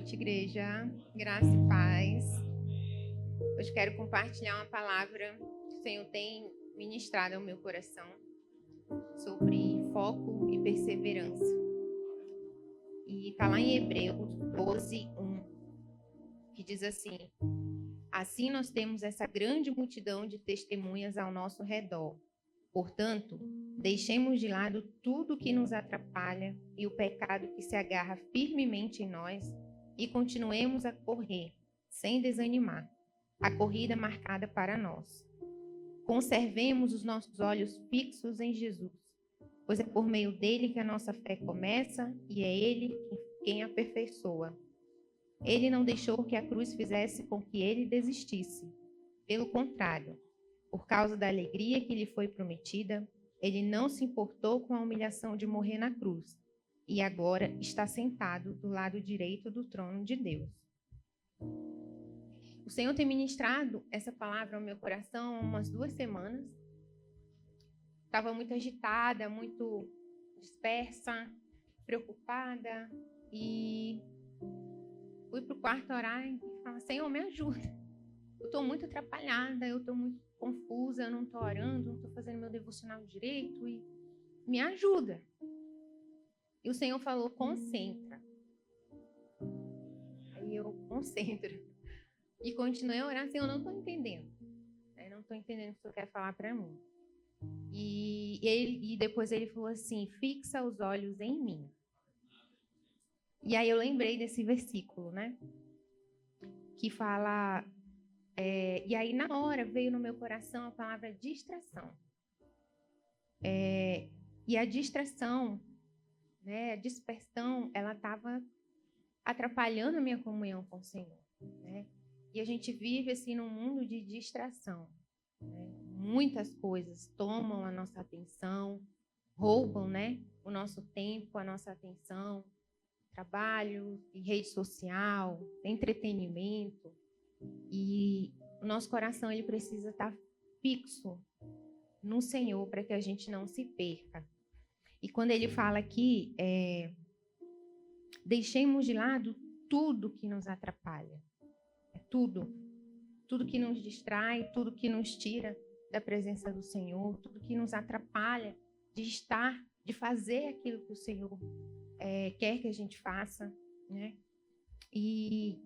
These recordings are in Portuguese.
noite, igreja. Graça e paz. Hoje quero compartilhar uma palavra que o Senhor tem ministrado ao meu coração sobre foco e perseverança. E está lá em Hebreus 12:1, que diz assim: assim nós temos essa grande multidão de testemunhas ao nosso redor. Portanto, deixemos de lado tudo que nos atrapalha e o pecado que se agarra firmemente em nós e continuemos a correr, sem desanimar, a corrida marcada para nós. Conservemos os nossos olhos fixos em Jesus, pois é por meio dele que a nossa fé começa e é ele quem aperfeiçoa. Ele não deixou que a cruz fizesse com que ele desistisse. Pelo contrário, por causa da alegria que lhe foi prometida, ele não se importou com a humilhação de morrer na cruz e agora está sentado do lado direito do trono de Deus. O Senhor tem ministrado essa palavra ao meu coração há umas 2 semanas. Estava muito agitada, muito dispersa, preocupada e fui para o quarto orar e falar: Senhor, me ajuda. Eu estou muito atrapalhada, eu estou muito confusa, eu não estou orando, não estou fazendo meu devocional direito e me ajuda. E o Senhor falou: concentra. Aí eu concentro. E continuei a orar: Senhor, eu não estou entendendo. Não estou entendendo o que o Senhor quer falar para mim. E depois ele falou assim: fixa os olhos em mim. E aí eu lembrei desse versículo, né? Que fala... e aí na hora veio no meu coração a palavra distração. E a distração, né, a dispersão, ela estava atrapalhando a minha comunhão com o Senhor, né? E a gente vive assim num mundo de distração, né? Muitas coisas tomam a nossa atenção, roubam, né, o nosso tempo, a nossa atenção, trabalho, rede social, entretenimento. E o nosso coração ele precisa estar fixo no Senhor para que a gente não se perca. E quando ele fala aqui, deixemos de lado tudo que nos atrapalha. Tudo que nos distrai, tudo que nos tira da presença do Senhor, tudo que nos atrapalha de fazer aquilo que o Senhor quer que a gente faça, né? E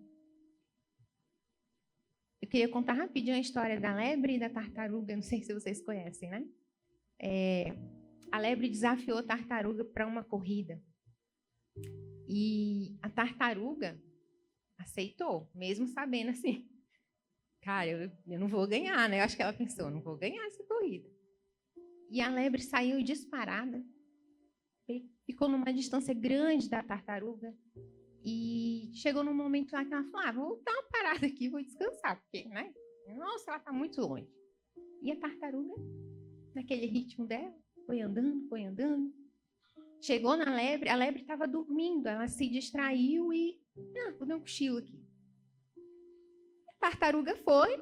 eu queria contar rapidinho a história da lebre e da tartaruga, não sei se vocês conhecem, né? A lebre desafiou a tartaruga para uma corrida. E a tartaruga aceitou, mesmo sabendo assim, cara, eu não vou ganhar, né? Eu acho que ela pensou, não vou ganhar essa corrida. E a lebre saiu disparada, ficou numa distância grande da tartaruga e chegou num momento lá que ela falou: vou dar uma parada aqui, vou descansar, porque, né? Nossa, ela está muito longe. E a tartaruga, naquele ritmo dela, foi andando. Chegou na lebre, a lebre estava dormindo, ela se distraiu e... vou dar um cochilo aqui. A tartaruga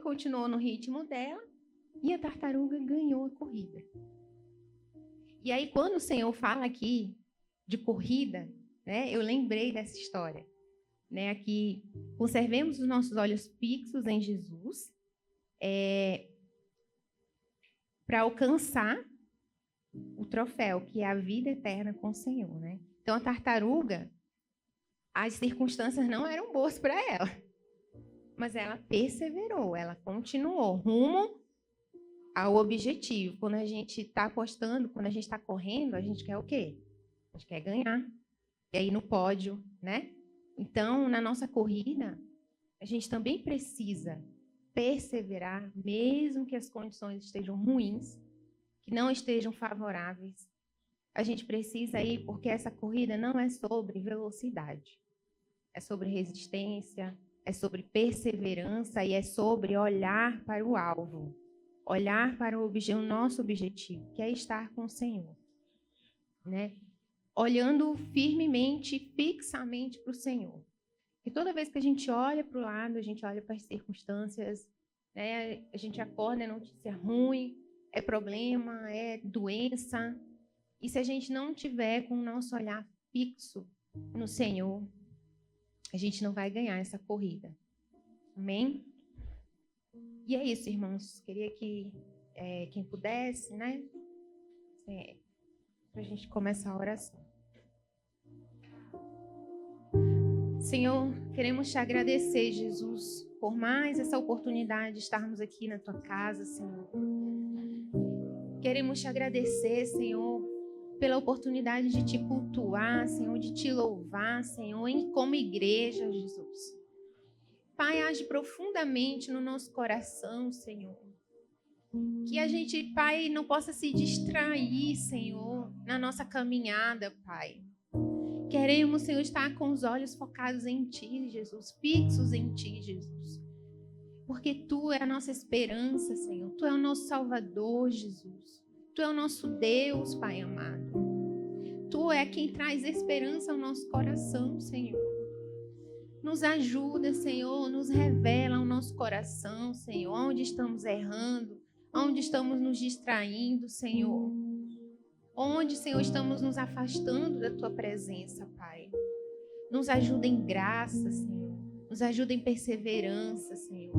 continuou no ritmo dela e a tartaruga ganhou a corrida. E aí, quando o Senhor fala aqui de corrida, né, eu lembrei dessa história. Né, aqui, conservemos os nossos olhos fixos em Jesus para alcançar o troféu, que é a vida eterna com o Senhor, né? Então, a tartaruga, as circunstâncias não eram boas para ela, mas ela perseverou, ela continuou rumo ao objetivo. Quando a gente está apostando, quando a gente está correndo, a gente quer o quê? A gente quer ganhar. E aí no pódio, né? Então, na nossa corrida, a gente também precisa perseverar, mesmo que as condições estejam ruins, que não estejam favoráveis. A gente precisa ir, porque essa corrida não é sobre velocidade. É sobre resistência, é sobre perseverança e é sobre olhar para o alvo. Olhar para o nosso objetivo, que é estar com o Senhor. Né? Olhando firmemente, fixamente para o Senhor. E toda vez que a gente olha para o lado, a gente olha para as circunstâncias, né? A gente acorda, é notícia ruim, é problema, é doença. E se a gente não tiver com o nosso olhar fixo no Senhor, a gente não vai ganhar essa corrida. Amém? E é isso, irmãos. Queria que quem pudesse, né? Para a gente começar a oração. Senhor, queremos te agradecer, Jesus, por mais essa oportunidade de estarmos aqui na tua casa, Senhor. Queremos te agradecer, Senhor, pela oportunidade de te cultuar, Senhor, de te louvar, Senhor, como igreja, Jesus. Pai, age profundamente no nosso coração, Senhor. Que a gente, Pai, não possa se distrair, Senhor, na nossa caminhada, Pai. Queremos, Senhor, estar com os olhos focados em Ti, Jesus, fixos em Ti, Jesus. Porque Tu é a nossa esperança, Senhor. Tu é o nosso Salvador, Jesus. Tu é o nosso Deus, Pai amado. Tu é quem traz esperança ao nosso coração, Senhor. Nos ajuda, Senhor, nos revela o nosso coração, Senhor, onde estamos errando, onde estamos nos distraindo, Senhor. Onde, Senhor, estamos nos afastando da Tua presença, Pai. Nos ajuda em graça, Senhor. Nos ajuda em perseverança, Senhor.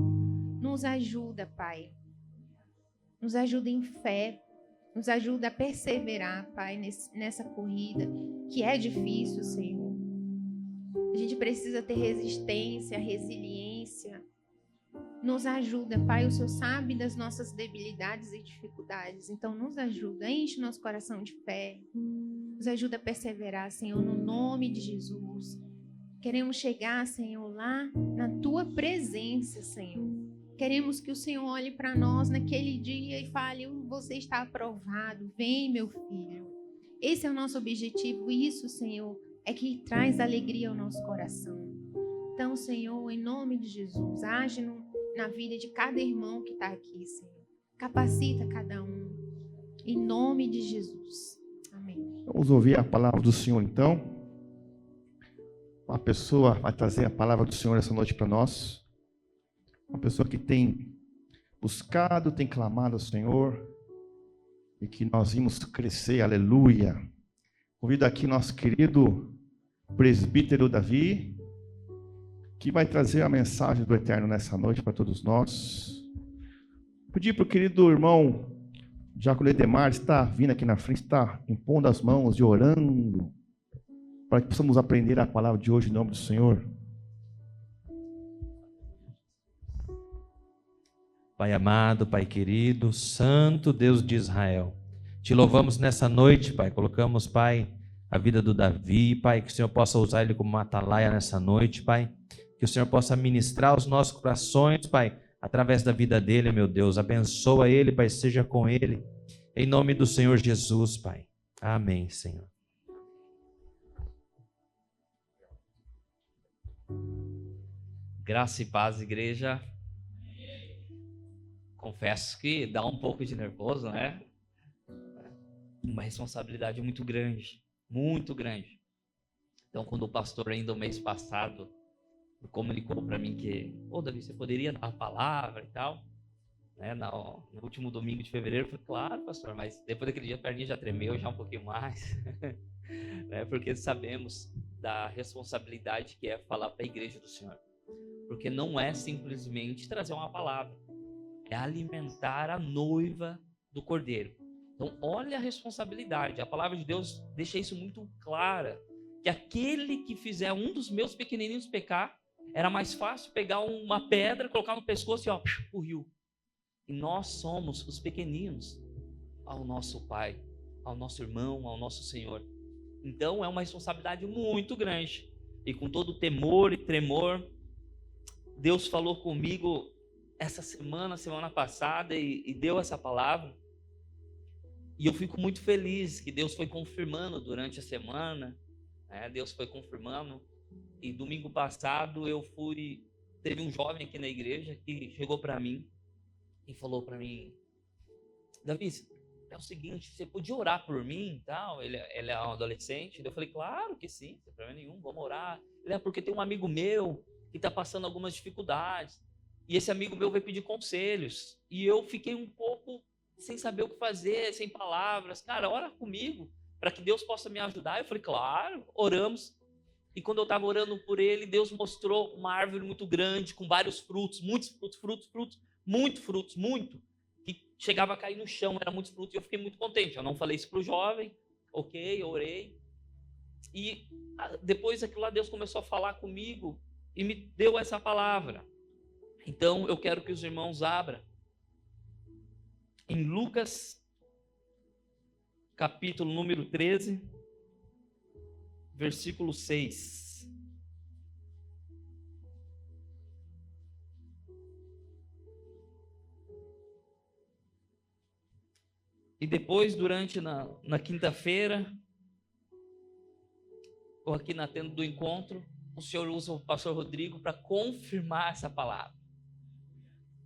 Nos ajuda, Pai. Nos ajuda em fé. Nos ajuda a perseverar, Pai, nessa corrida, que é difícil, Senhor. A gente precisa ter resistência, resiliência. Nos ajuda, Pai. O Senhor sabe das nossas debilidades e dificuldades. Então, nos ajuda. Enche nosso coração de fé. Nos ajuda a perseverar, Senhor, no nome de Jesus. Queremos chegar, Senhor, lá na Tua presença, Senhor. Queremos que o Senhor olhe para nós naquele dia e fale: você está aprovado. Vem, meu filho. Esse é o nosso objetivo. Isso, Senhor, é que traz alegria ao nosso coração. Então, Senhor, em nome de Jesus, age na vida de cada irmão que está aqui, Senhor. Capacita cada um. Em nome de Jesus. Amém. Vamos ouvir a palavra do Senhor, então. Uma pessoa vai trazer a palavra do Senhor essa noite para nós. Uma pessoa que tem buscado, tem clamado ao Senhor. E que nós vimos crescer, aleluia. Convido aqui nosso querido presbítero Davi, que vai trazer a mensagem do Eterno nessa noite para todos nós. Pedir para o querido irmão Diácono Edemar estar vindo aqui na frente, está impondo as mãos e orando, para que possamos aprender a palavra de hoje em nome do Senhor. Pai amado, Pai querido, Santo Deus de Israel, te louvamos nessa noite, Pai. Colocamos, Pai, a vida do Davi, Pai, que o Senhor possa usar ele como uma atalaia nessa noite, Pai. Que o Senhor possa ministrar os nossos corações, Pai, através da vida dele, meu Deus. Abençoa ele, Pai, seja com ele. Em nome do Senhor Jesus, Pai. Amém, Senhor. Graça e paz, igreja. Confesso que dá um pouco de nervoso, né? Uma responsabilidade muito grande, muito grande. Então, quando o pastor ainda o mês passado comunicou para mim que, Davi, você poderia dar a palavra e tal, né? No último domingo de fevereiro, eu falei, claro, pastor, mas depois daquele dia a perninha já tremeu já um pouquinho mais, né? Porque sabemos da responsabilidade que é falar para a igreja do Senhor, porque não é simplesmente trazer uma palavra, é alimentar a noiva do Cordeiro. Então, olha a responsabilidade. A palavra de Deus deixa isso muito clara, que aquele que fizer um dos meus pequenininhos pecar, era mais fácil pegar uma pedra, colocar no pescoço e o rio. E nós somos os pequeninos ao nosso Pai, ao nosso irmão, ao nosso Senhor. Então, é uma responsabilidade muito grande. E com todo temor e tremor, Deus falou comigo essa semana passada e deu essa palavra. E eu fico muito feliz que Deus foi confirmando durante a semana, né? Deus foi confirmando. E domingo passado teve um jovem aqui na igreja que chegou para mim e falou para mim: Davi, é o seguinte, você podia orar por mim e tal? Ele é um adolescente. Eu falei, claro que sim, não tem problema nenhum, vamos orar. Ele é porque tem um amigo meu que está passando algumas dificuldades. E esse amigo meu veio pedir conselhos. E eu fiquei um pouco sem saber o que fazer, sem palavras. Cara, ora comigo, para que Deus possa me ajudar. Eu falei, claro, oramos. E quando eu estava orando por ele, Deus mostrou uma árvore muito grande, com vários frutos, muitos frutos, muito, que chegava a cair no chão, era muitos frutos, e eu fiquei muito contente. Eu não falei isso para o jovem, ok, eu orei. E depois daquilo lá, Deus começou a falar comigo e me deu essa palavra. Então, eu quero que os irmãos abram em Lucas, capítulo número 13, versículo 6. E depois, durante na quinta-feira, ou aqui na tenda do encontro, o Senhor usa o pastor Rodrigo para confirmar essa palavra.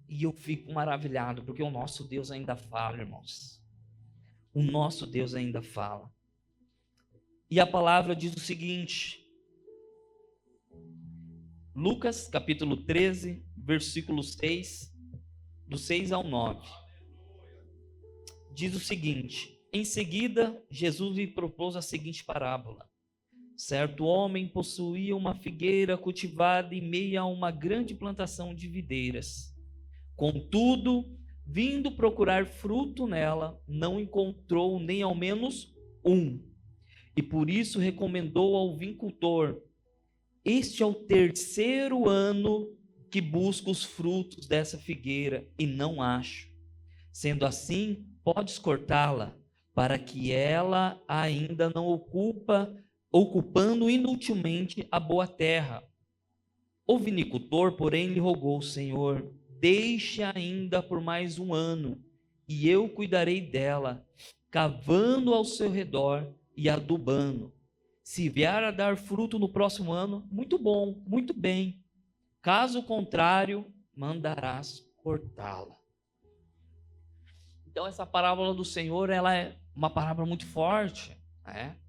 E eu fico maravilhado, porque o nosso Deus ainda fala, irmãos. O nosso Deus ainda fala. E a palavra diz o seguinte, Lucas capítulo 13, versículo 6, do 6 ao 9. Diz o seguinte: em seguida, Jesus lhe propôs a seguinte parábola. Certo homem possuía uma figueira cultivada em meio a uma grande plantação de videiras. Contudo, vindo procurar fruto nela, não encontrou nem ao menos um. E por isso recomendou ao vinicultor: este é o terceiro ano que busco os frutos dessa figueira e não acho. Sendo assim, podes cortá-la, para que ela ainda não ocupando inutilmente a boa terra. O vinicultor, porém, lhe rogou: Senhor, deixe ainda por mais um ano, e eu cuidarei dela, cavando ao seu redor e adubando. Se vier a dar fruto no próximo ano, muito bom, muito bem. Caso contrário, mandarás cortá-la. Então, essa parábola do Senhor, ela é uma parábola muito forte, né?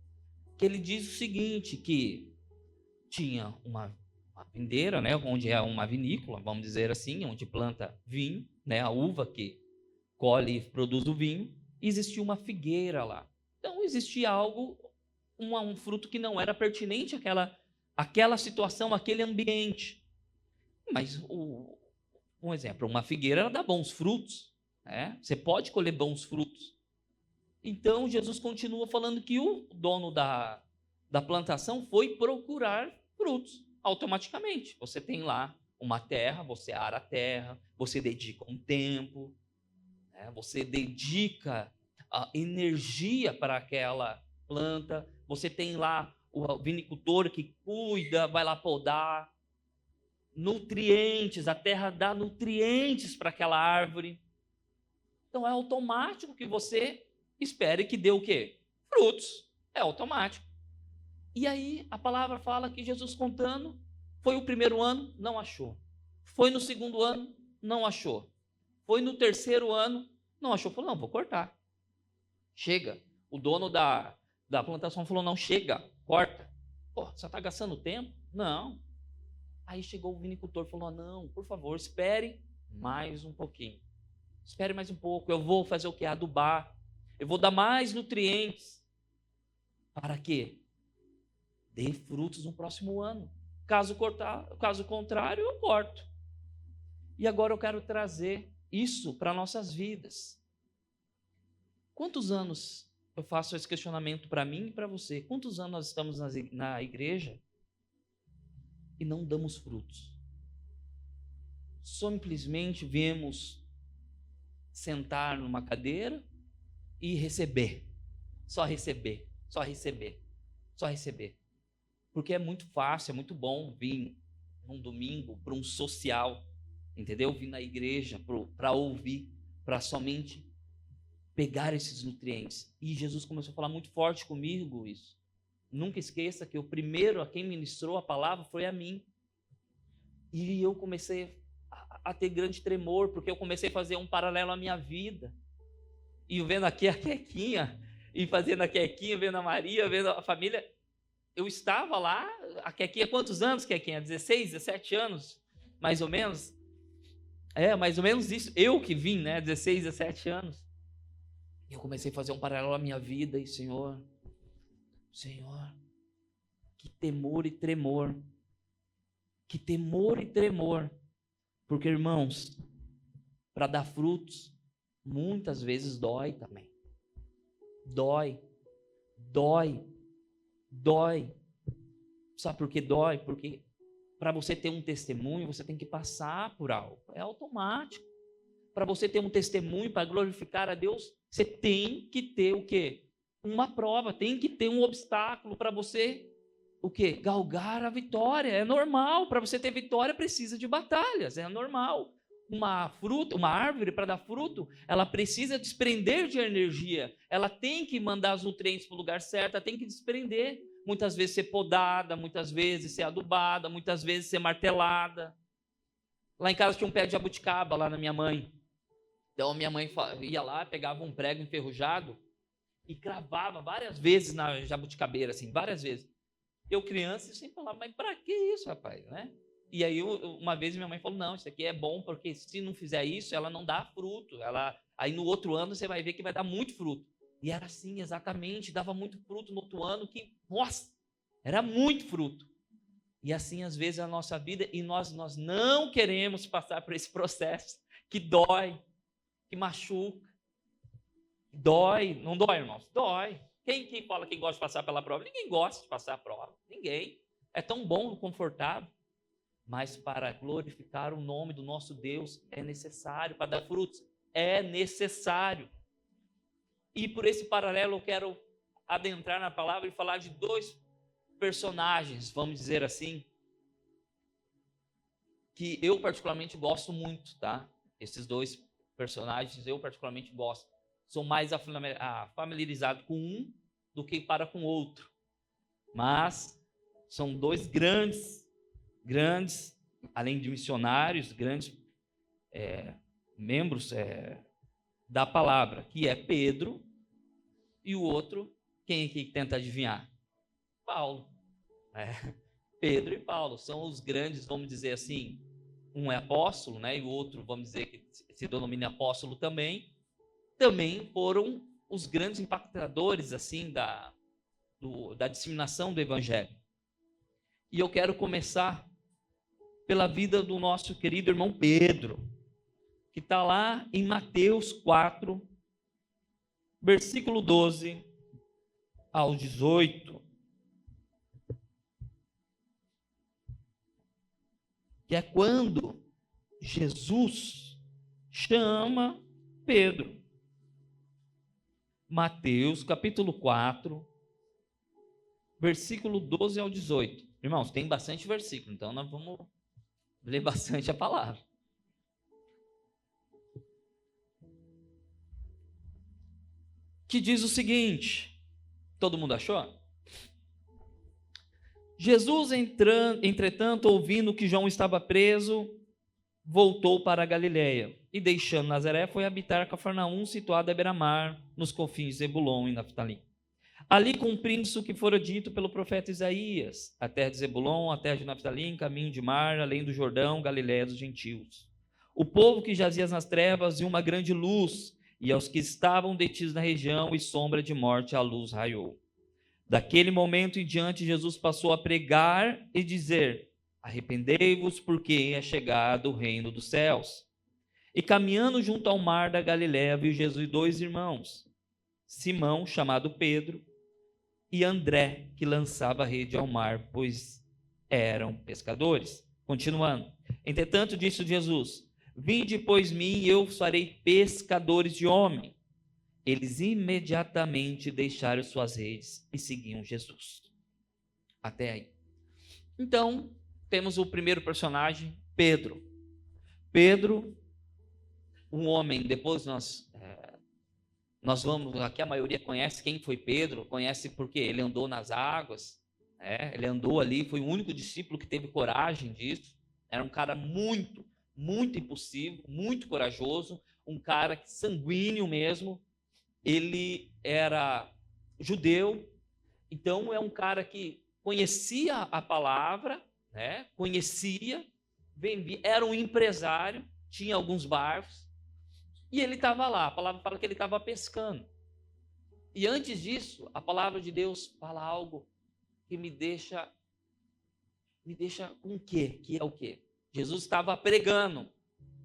Que ele diz o seguinte, que tinha uma vindeira, né, onde é uma vinícola, vamos dizer assim, onde planta vinho, né, a uva que colhe e produz o vinho, e existia uma figueira lá. Então, existia algo, um fruto que não era pertinente àquela situação, àquele ambiente. Mas, um exemplo, uma figueira, ela dá bons frutos, né? Você pode colher bons frutos. Então, Jesus continua falando que o dono da plantação foi procurar frutos automaticamente. Você tem lá uma terra, você ara a terra, você dedica um tempo, né? Você dedica a energia para aquela planta, você tem lá o vinicultor que cuida, vai lá podar, nutrientes, a terra dá nutrientes para aquela árvore. Então é automático que você espere que dê o quê? Frutos. É automático. E aí a palavra fala que Jesus contando, foi o primeiro ano, não achou. Foi no segundo ano, não achou. Foi no terceiro ano, não achou. Falou, não, vou cortar. Chega. O dono da plantação falou, não, chega, corta. Pô, você está gastando tempo? Não. Aí chegou o vinicultor e falou, não, por favor, espere mais um pouquinho. Espere mais um pouco, eu vou fazer o quê? Adubar. Eu vou dar mais nutrientes. Para quê? Dê frutos no próximo ano. Caso contrário, eu corto. E agora eu quero trazer isso para nossas vidas. Quantos anos eu faço esse questionamento para mim e para você? Quantos anos nós estamos na igreja e não damos frutos? Simplesmente viemos sentar numa cadeira e receber. Só receber, só receber, só receber. Porque é muito fácil, é muito bom vir num domingo para um social, entendeu? Vir na igreja para ouvir, para somente pegar esses nutrientes. E Jesus começou a falar muito forte comigo isso. Nunca esqueça que o primeiro a quem ministrou a palavra foi a mim. E eu comecei a ter grande tremor, porque eu comecei a fazer um paralelo à minha vida. E vendo aqui a Quequinha, e fazendo a Quequinha, vendo a Maria, vendo a família. Eu estava lá, a Quequinha, quantos anos, Quequinha? 16, 17 anos, mais ou menos? É, mais ou menos isso. Eu que vim, né? 16, 17 anos. E eu comecei a fazer um paralelo à minha vida. E Senhor, Que temor e tremor. Que temor e tremor. Porque, irmãos, para dar frutos, muitas vezes dói também. Dói. Sabe por que dói? Porque para você ter um testemunho, você tem que passar por algo. É automático. Para você ter um testemunho, para glorificar a Deus, você tem que ter o quê? Uma prova, tem que ter um obstáculo para você, o quê? Galgar a vitória. É normal. Para você ter vitória, precisa de batalhas. É normal. Uma fruta, uma árvore, para dar fruto, ela precisa desprender de energia. Ela tem que mandar os nutrientes para o lugar certo, ela tem que desprender. Muitas vezes ser podada, muitas vezes ser adubada, muitas vezes ser martelada. Lá em casa tinha um pé de jabuticaba, lá na minha mãe. Então a minha mãe ia lá, pegava um prego enferrujado e cravava várias vezes na jabuticabeira, assim, várias vezes. Eu criança, eu sempre falava, mas para que isso, rapaz, né? E aí, uma vez minha mãe falou, não, isso aqui é bom, porque se não fizer isso, ela não dá fruto. Aí no outro ano você vai ver que vai dar muito fruto. E era assim, exatamente, dava muito fruto no outro ano, que, nossa, era muito fruto. E assim, às vezes, é a nossa vida, e nós não queremos passar por esse processo, que dói, que machuca. Dói, não dói, irmãos? Dói. Quem fala que gosta de passar pela prova? Ninguém gosta de passar a prova, ninguém. É tão bom, confortável. Mas para glorificar o nome do nosso Deus é necessário, para dar frutos é necessário. E por esse paralelo eu quero adentrar na palavra e falar de dois personagens, vamos dizer assim, que eu particularmente gosto muito, tá? Esses dois personagens eu particularmente gosto. Sou mais familiarizado com um do que para com o outro. Mas são dois grandes, além de missionários, grandes membros da palavra, que é Pedro, e o outro, quem aqui tenta adivinhar? Paulo. Pedro e Paulo são os grandes, vamos dizer assim, um é apóstolo, né, e o outro, vamos dizer que se denomina apóstolo também foram os grandes impactadores assim da disseminação do evangelho. E eu quero começar pela vida do nosso querido irmão Pedro, que está lá em Mateus 4, versículo 12 ao 18. Que é quando Jesus chama Pedro. Mateus capítulo 4, versículo 12 ao 18. Irmãos, tem bastante versículo, então nós vamos ler bastante a palavra. Que diz o seguinte, todo mundo achou? Jesus, entretanto, ouvindo que João estava preso, voltou para a Galiléia e, deixando Nazaré, foi habitar Cafarnaum, situado à beira-mar, nos confins de Zebulon e Naftali. Ali cumprindo-se o que fora dito pelo profeta Isaías, a terra de Zebulon, a terra de Naftali, em caminho de mar, além do Jordão, Galiléia dos gentios. O povo que jazia nas trevas viu uma grande luz, e aos que estavam detidos na região e sombra de morte, a luz raiou. Daquele momento em diante, Jesus passou a pregar e dizer: arrependei-vos, porque é chegado o reino dos céus. E caminhando junto ao mar da Galiléia, viu Jesus dois irmãos, Simão, chamado Pedro, e André, que lançava a rede ao mar, pois eram pescadores. Continuando. Entretanto, disse Jesus: vinde, pois mim, e eu farei pescadores de homem. Eles imediatamente deixaram suas redes e seguiam Jesus. Até aí. Então, temos o primeiro personagem, Pedro. Pedro, um homem, depois nós vamos, aqui a maioria conhece quem foi Pedro, conhece porque ele andou nas águas, ele andou ali, foi o único discípulo que teve coragem disso. Era um cara muito impulsivo, muito corajoso, um cara sanguíneo mesmo. Ele era judeu, então é um cara que conhecia a palavra, conhecia, era um empresário, tinha alguns barcos, e ele estava lá. A palavra fala que ele estava pescando. E antes disso, a palavra de Deus fala algo que me deixa com o quê? Que é o quê? Jesus estava pregando: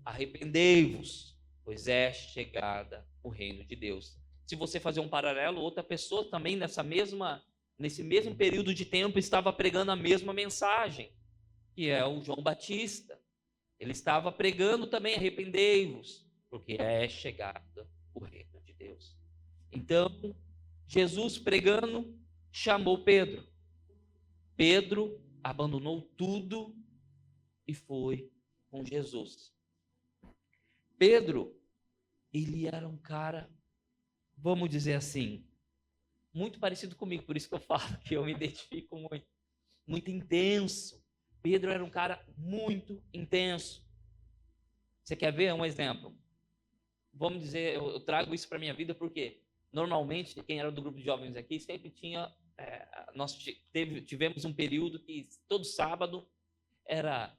arrependei-vos, pois é chegada o reino de Deus. Se você fazer um paralelo, outra pessoa também nesse mesmo período de tempo estava pregando a mesma mensagem, que é o João Batista. Ele estava pregando também: arrependei-vos, porque é chegada o reino de Deus. Então, Jesus pregando, chamou Pedro. Pedro abandonou tudo e foi com Jesus. Pedro, ele era um cara, vamos dizer assim, muito parecido comigo, por isso que eu falo que eu me identifico muito. Muito intenso. Pedro era um cara muito intenso. Você quer ver um exemplo? Vamos dizer, eu trago isso para a minha vida porque normalmente, quem era do grupo de jovens aqui, sempre tinha, nós tivemos um período que todo sábado era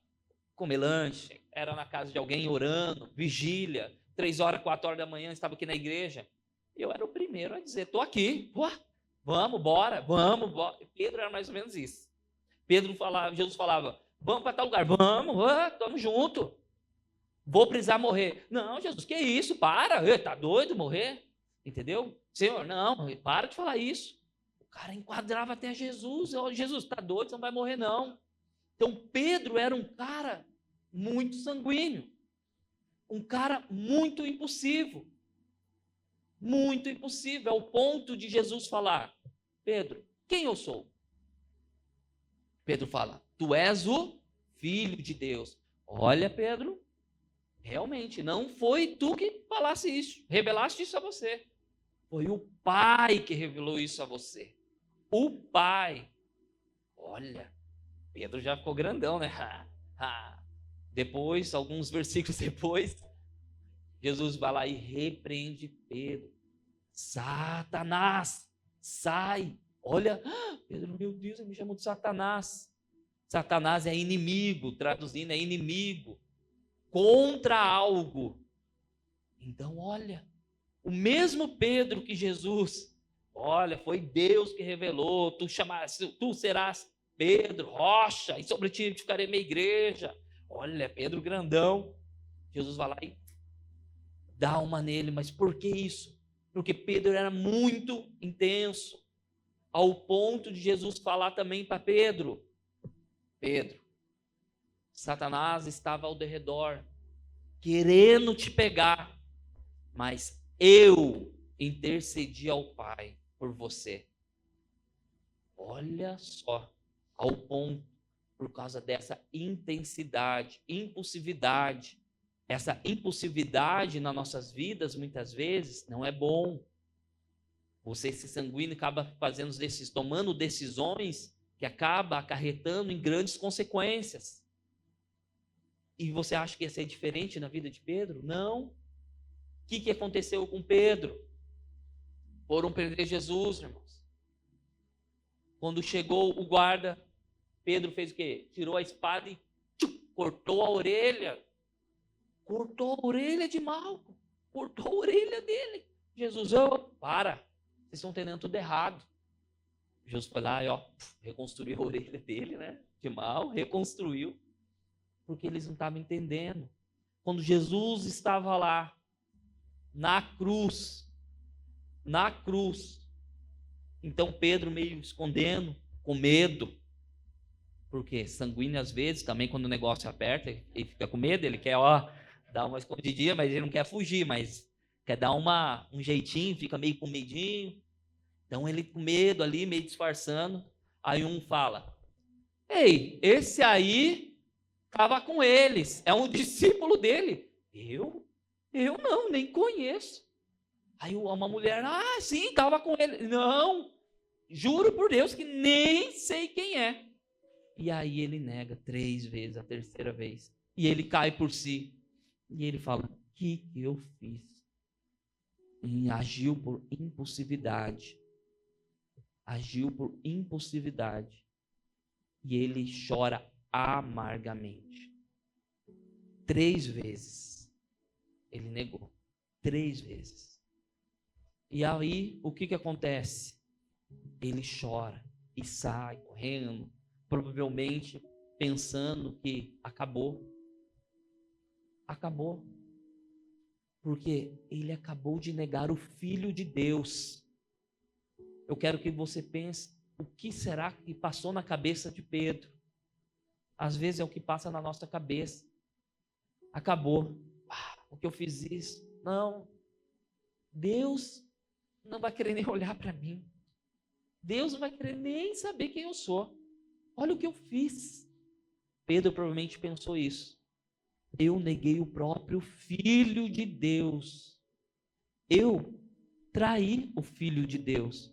comer lanche, era na casa de alguém orando, vigília, 3 horas, 4 horas da manhã, estava aqui na igreja. Eu era o primeiro a dizer: estou aqui, vamos, bora, vamos, bora. Pedro era mais ou menos isso. Jesus falava: vamos para tal lugar, vamos, estamos juntos. Vou precisar morrer. Não, Jesus, que isso? Para, está doido morrer? Entendeu? Senhor, não, para de falar isso. O cara enquadrava até Jesus. Jesus, está doido, você não vai morrer não. Então Pedro era um cara muito sanguíneo, um cara muito impulsivo, ao ponto de Jesus falar: Pedro, quem eu sou? Pedro fala: tu és o Filho de Deus. Olha, Pedro, realmente não foi tu que falasse isso, revelaste isso a você. Foi o Pai que revelou isso a você. O Pai. Olha, Pedro já ficou grandão, né? Depois, alguns versículos depois, Jesus vai lá e repreende Pedro. Satanás, sai. Olha, Pedro, meu Deus, ele me chamou de Satanás. Satanás é inimigo, traduzindo, é inimigo contra algo. Então, olha, o mesmo Pedro que Jesus, olha, foi Deus que revelou: tu serás Pedro, rocha, e sobre ti edificarei minha igreja. Olha, Pedro grandão. Jesus vai lá e dá uma nele. Mas por que isso? Porque Pedro era muito intenso, ao ponto de Jesus falar também para Pedro: Pedro, Satanás estava ao derredor, querendo te pegar, mas eu intercedi ao Pai por você. Olha só, ao ponto, por causa dessa intensidade, impulsividade. Essa impulsividade nas nossas vidas, muitas vezes, não é bom. Você, esse sanguíneo, acaba tomando decisões que acaba acarretando em grandes consequências. E você acha que ia ser diferente na vida de Pedro? Não. O que aconteceu com Pedro? Foram prender Jesus, irmãos. Quando chegou o guarda, Pedro fez o quê? Tirou a espada e cortou a orelha. Cortou a orelha de Malco. Cortou a orelha dele. Jesus, para. Vocês estão entendendo tudo errado. Jesus foi lá e reconstruiu a orelha dele, né? De mal, reconstruiu. Porque eles não estavam entendendo. Quando Jesus estava lá, na cruz, então Pedro meio escondendo, com medo, porque sanguíneo às vezes, também quando o negócio aperta, ele fica com medo, ele quer dar uma escondidinha, mas ele não quer fugir, mas quer dar um jeitinho, fica meio com medinho. Então ele com medo ali, meio disfarçando. Aí um fala: ei, esse aí estava com eles, é um discípulo dele. Eu não, nem conheço. Aí uma mulher: sim, estava com ele. Não, juro por Deus que nem sei quem é. E aí ele nega 3 vezes, a terceira vez. E ele cai por si. E ele fala: o que eu fiz? E agiu por impulsividade. E ele chora amargamente. 3 vezes. Ele negou. 3 vezes. E aí, o que acontece? Ele chora e sai correndo, provavelmente pensando que acabou. Acabou. Porque ele acabou de negar o Filho de Deus. Eu quero que você pense, o que será que passou na cabeça de Pedro? Às vezes é o que passa na nossa cabeça. Acabou. O que eu fiz isso? Não. Deus não vai querer nem olhar para mim. Deus não vai querer nem saber quem eu sou. Olha o que eu fiz. Pedro provavelmente pensou isso. Eu neguei o próprio Filho de Deus. Eu traí o Filho de Deus.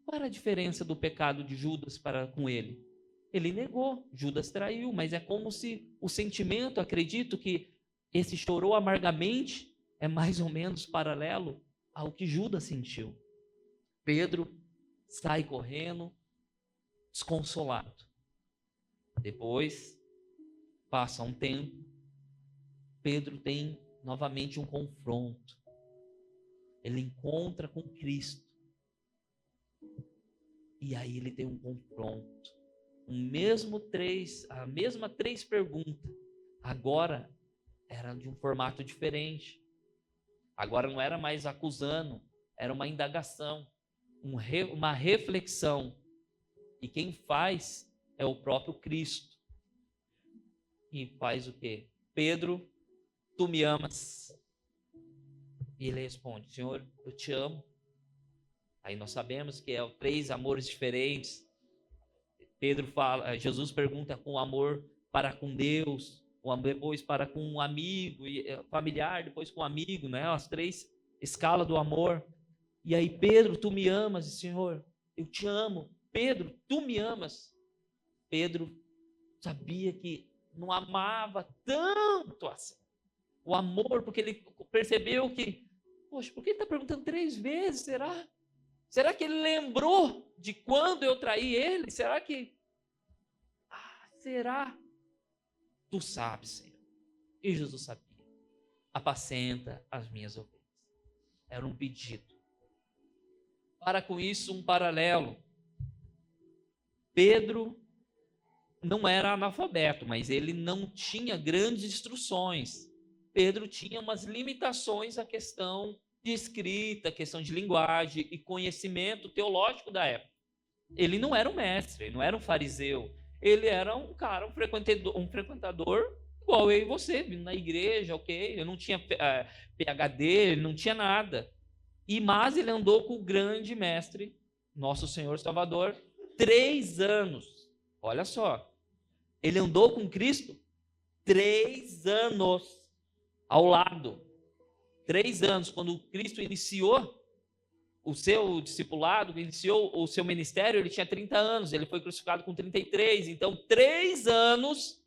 Qual era a diferença do pecado de Judas para com ele? Ele negou, Judas traiu, mas é como se o sentimento, acredito que esse chorou amargamente, é mais ou menos paralelo ao que Judas sentiu. Pedro sai correndo, desconsolado. Depois, passa um tempo, Pedro tem novamente um confronto. Ele encontra com Cristo. E aí ele tem um confronto. A mesma três perguntas. Agora era de um formato diferente. Agora não era mais acusando, era uma indagação, uma reflexão. E quem faz é o próprio Cristo. E faz o quê? Pedro, tu me amas? E ele responde, Senhor, eu te amo. Aí nós sabemos que é três amores diferentes. Jesus pergunta com amor para com Deus, depois para com um amigo, familiar, depois com um amigo, né? As três escalas do amor. E aí, Pedro, tu me amas? Senhor, eu te amo. Pedro, tu me amas? Pedro sabia que não amava tanto assim. O amor, porque ele percebeu que, poxa, por que ele está perguntando 3 vezes? Será que ele lembrou de quando eu traí ele? Será? Tu sabes, Senhor. E Jesus sabia. Apacenta as minhas ovelhas. Era um pedido. Para com isso, um paralelo. Pedro não era analfabeto, mas ele não tinha grandes instruções. Pedro tinha umas limitações à questão de escrita, questão de linguagem e conhecimento teológico da época. Ele não era um mestre, ele não era um fariseu, ele era um cara, um frequentador igual eu e você, vindo na igreja, ok? Ele não tinha PhD, ele não tinha nada. Mas ele andou com o grande mestre, nosso Senhor Salvador, 3 anos. Olha só, ele andou com Cristo 3 anos ao lado. 3 anos, quando Cristo iniciou o seu discipulado, iniciou o seu ministério, ele tinha 30 anos, ele foi crucificado com 33, então 3 anos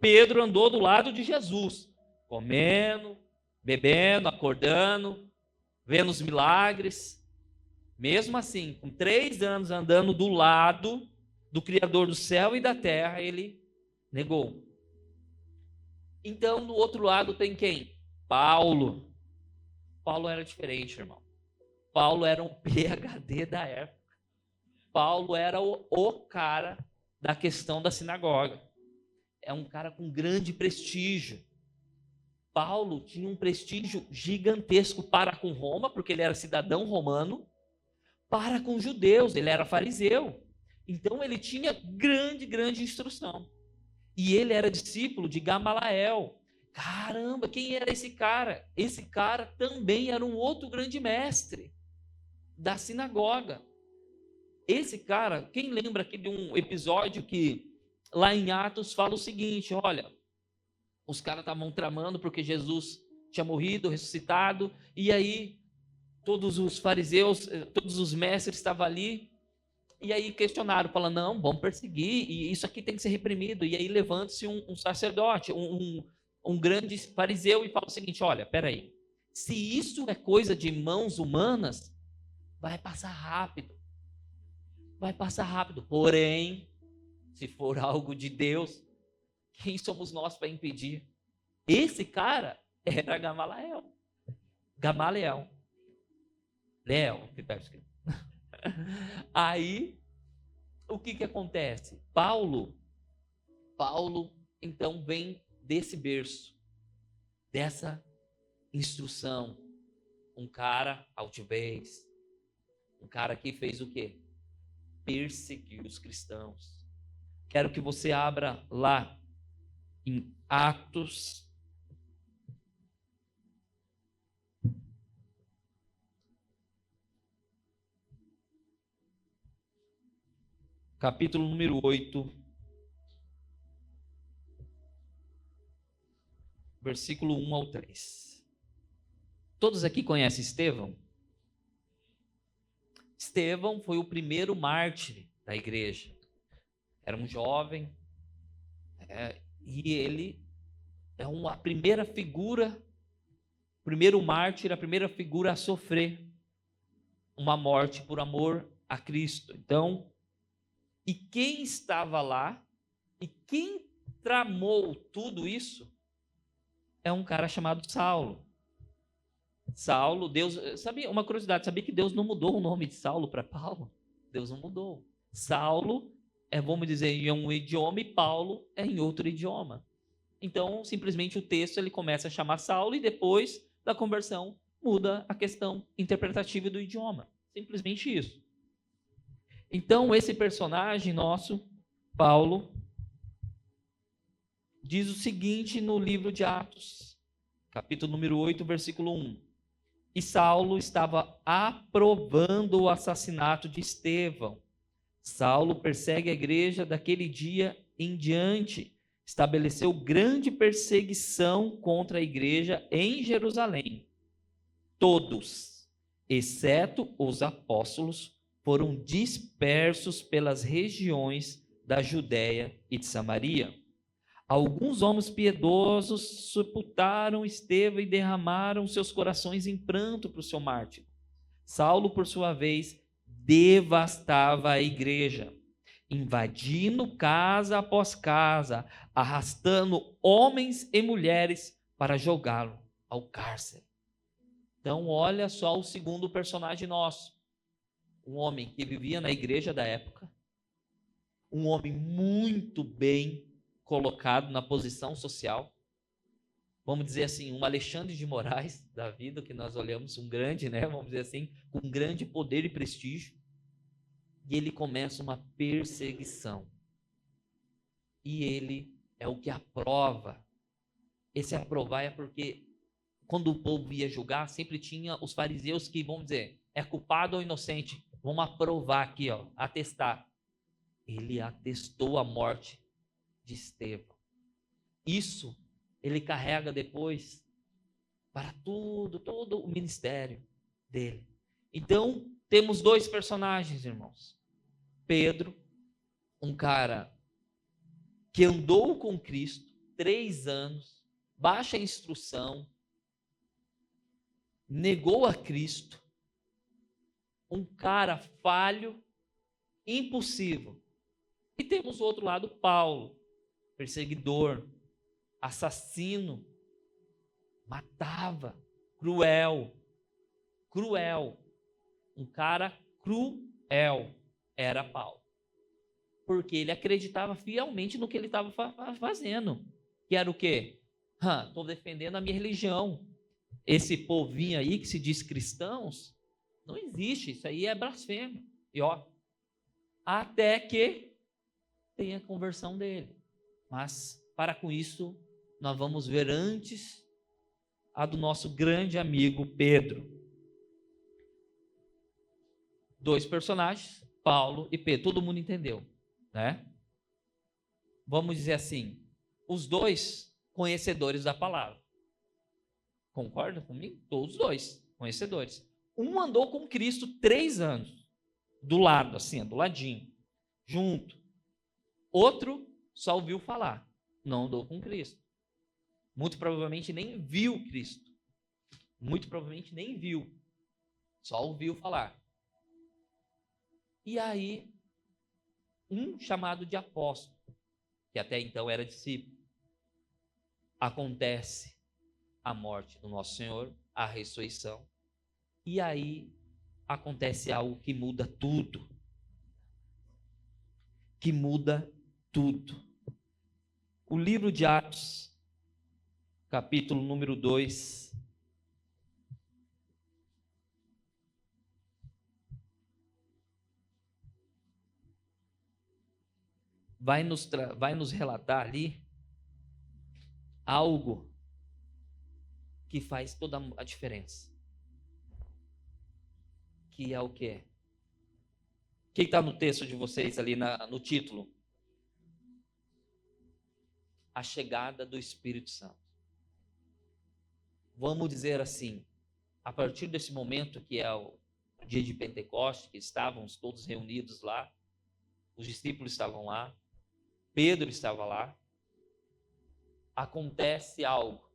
Pedro andou do lado de Jesus, comendo, bebendo, acordando, vendo os milagres. Mesmo assim, com 3 anos andando do lado do Criador do céu e da terra, ele negou. Então, do outro lado tem quem? Paulo. Paulo era diferente, irmão. Paulo era um PhD da época. Paulo era o cara da questão da sinagoga. É um cara com grande prestígio. Paulo tinha um prestígio gigantesco para com Roma, porque ele era cidadão romano, para com judeus, ele era fariseu. Então ele tinha grande instrução. E ele era discípulo de Gamaliel. Caramba, quem era esse cara? Esse cara também era um outro grande mestre da sinagoga. Esse cara, quem lembra aqui de um episódio que lá em Atos fala o seguinte, olha, os caras estavam tramando porque Jesus tinha morrido, ressuscitado, e aí todos os fariseus, todos os mestres estavam ali, e aí questionaram, falando, não, vamos perseguir, e isso aqui tem que ser reprimido. E aí levanta-se um sacerdote, um grande fariseu, e fala o seguinte, olha, peraí, se isso é coisa de mãos humanas, vai passar rápido, porém, se for algo de Deus, quem somos nós para impedir? Esse cara era Gamaliel. Léo, que está escrito. Aí, o que acontece? Paulo, então, vem desse berço, dessa instrução. Um cara altivez, um cara que fez o quê? Perseguiu os cristãos. Quero que você abra lá em Atos, capítulo número 8, versículo 1 ao 3. Todos aqui conhecem Estevão? Estevão foi o primeiro mártir da igreja. Era um jovem, e ele é a primeira figura, primeiro mártir, a primeira figura a sofrer uma morte por amor a Cristo. Então, e quem estava lá, e quem tramou tudo isso, é um cara chamado Saulo. Saulo, Deus, sabia, uma curiosidade, sabia que Deus não mudou o nome de Saulo para Paulo? Deus não mudou. Saulo vamos dizer, em um idioma, e Paulo é em outro idioma. Então, simplesmente o texto ele começa a chamar Saulo e depois da conversão muda a questão interpretativa do idioma. Simplesmente isso. Então, esse personagem nosso, Paulo, diz o seguinte no livro de Atos, capítulo número 8, versículo 1. E Saulo estava aprovando o assassinato de Estevão. Saulo persegue a igreja daquele dia em diante. Estabeleceu grande perseguição contra a igreja em Jerusalém. Todos, exceto os apóstolos, foram dispersos pelas regiões da Judéia e de Samaria. Alguns homens piedosos sepultaram Estevão e derramaram seus corações em pranto para o seu mártir. Saulo, por sua vez, devastava a igreja, invadindo casa após casa, arrastando homens e mulheres para jogá-lo ao cárcere. Então, olha só o segundo personagem nosso. Um homem que vivia na igreja da época, um homem muito bem colocado na posição social, vamos dizer assim, um Alexandre de Moraes da vida, que nós olhamos, um grande, né, vamos dizer assim, com grande poder e prestígio, e ele começa uma perseguição, e ele é o que aprova. Esse aprovar é porque quando o povo ia julgar, sempre tinha os fariseus que, vamos dizer, é culpado ou inocente, vamos aprovar aqui, ó, atestar. Ele atestou a morte de Estevão. Isso ele carrega depois para todo o ministério dele. Então, temos dois personagens, irmãos. Pedro, um cara que andou com Cristo 3 anos, baixa instrução, negou a Cristo, um cara falho, impossível. E temos o outro lado, Paulo, perseguidor, assassino, matava, cruel, um cara cruel era Paulo, porque ele acreditava fielmente no que ele estava fazendo, que era o quê? Estou defendendo a minha religião. Esse povinho aí que se diz cristãos, não existe, isso aí é blasfêmia. E ó, até que tem a conversão dele. Mas, para com isso, nós vamos ver antes a do nosso grande amigo Pedro. 2 personagens, Paulo e Pedro, todo mundo entendeu, né? Vamos dizer assim, os 2 conhecedores da palavra. Concorda comigo? Todos os 2 conhecedores. Um andou com Cristo 3 anos, do lado, assim, do ladinho, junto. Outro só ouviu falar, não andou com Cristo. Muito provavelmente nem viu Cristo. Muito provavelmente nem viu. Só ouviu falar. E aí, um chamado de apóstolo, que até então era discípulo, acontece a morte do nosso Senhor, a ressurreição. E aí acontece algo que muda tudo. que muda tudo. O livro de Atos, capítulo número 2. Vai nos relatar ali algo que faz toda a diferença. Que é o quê? O que está no texto de vocês ali no título? A chegada do Espírito Santo. Vamos dizer assim, a partir desse momento que é o dia de Pentecostes, que estávamos todos reunidos lá, os discípulos estavam lá, Pedro estava lá, acontece algo,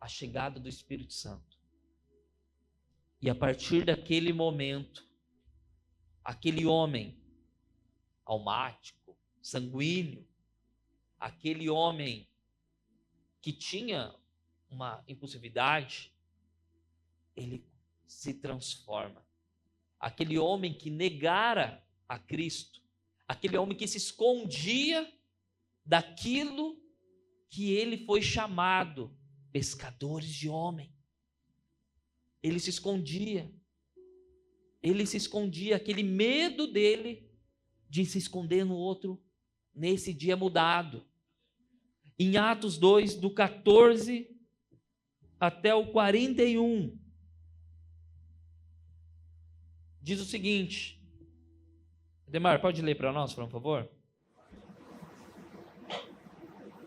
a chegada do Espírito Santo. E a partir daquele momento, aquele homem almático, sanguíneo, aquele homem que tinha uma impulsividade, ele se transforma. Aquele homem que negara a Cristo, aquele homem que se escondia daquilo que ele foi chamado, pescadores de homem. Ele se escondia, aquele medo dele de se esconder no outro, nesse dia mudado. Em Atos 2, do 14 até o 41, diz o seguinte. Demar, pode ler para nós, por favor?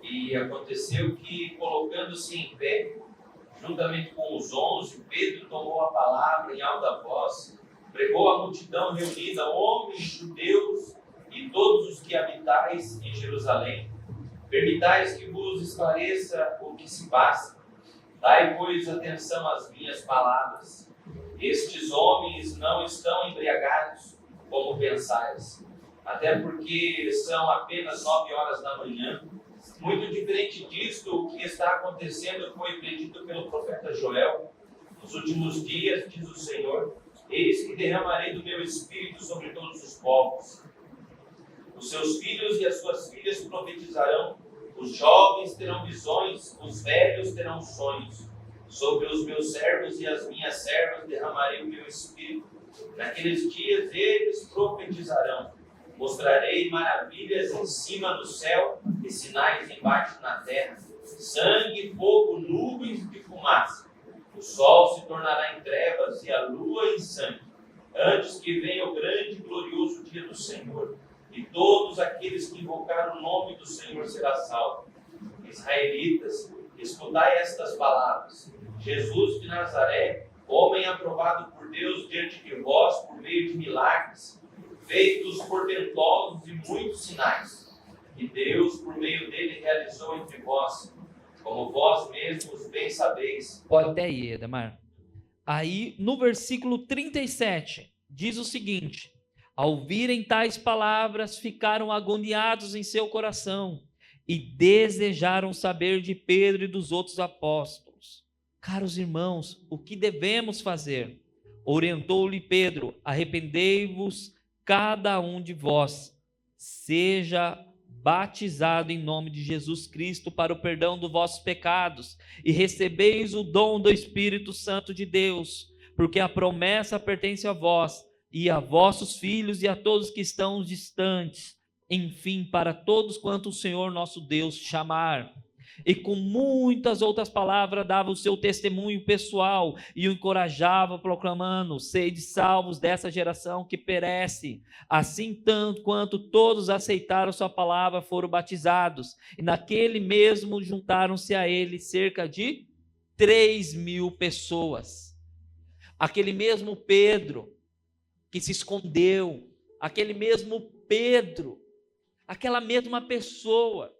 E aconteceu que, colocando-se em pé, juntamente com os 11, Pedro tomou a palavra em alta voz, pregou à multidão reunida, homens judeus e todos os que habitais em Jerusalém. Permitais que vos esclareça o que se passa. Dai, pois, atenção às minhas palavras. Estes homens não estão embriagados, como pensais, até porque são apenas 9 horas da manhã. Muito diferente disto, o que está acontecendo foi predito pelo profeta Joel. Nos últimos dias, diz o Senhor, eis que derramarei do meu espírito sobre todos os povos. Os seus filhos e as suas filhas profetizarão, os jovens terão visões, os velhos terão sonhos. Sobre os meus servos e as minhas servas derramarei o meu espírito. Naqueles dias eles profetizarão. Mostrarei maravilhas em cima do céu e sinais embaixo na terra. Sangue, fogo, nuvens de fumaça. O sol se tornará em trevas e a lua em sangue, antes que venha o grande e glorioso dia do Senhor. E todos aqueles que invocaram o nome do Senhor será salvo. Israelitas, escutai estas palavras. Jesus de Nazaré, homem aprovado por Deus diante de vós por meio de milagres, feitos portentosos e muitos sinais, que Deus, por meio dele, realizou entre vós, como vós mesmos bem sabeis. Pode até ir, Edemar. Aí, no versículo 37, diz o seguinte: ao ouvirem tais palavras, ficaram agoniados em seu coração e desejaram saber de Pedro e dos outros apóstolos. Caros irmãos, o que devemos fazer? Orientou-lhe Pedro: arrependei-vos cada um de vós, seja batizado em nome de Jesus Cristo para o perdão dos vossos pecados e recebeis o dom do Espírito Santo de Deus, porque a promessa pertence a vós e a vossos filhos e a todos que estão distantes, enfim, para todos quanto o Senhor nosso Deus chamar. E com muitas outras palavras dava o seu testemunho pessoal e o encorajava proclamando: sede salvos dessa geração que perece. Assim tanto quanto todos aceitaram sua palavra foram batizados, e naquele mesmo juntaram-se a ele cerca de 3.000 pessoas. Aquele mesmo Pedro que se escondeu, aquele mesmo Pedro, aquela mesma pessoa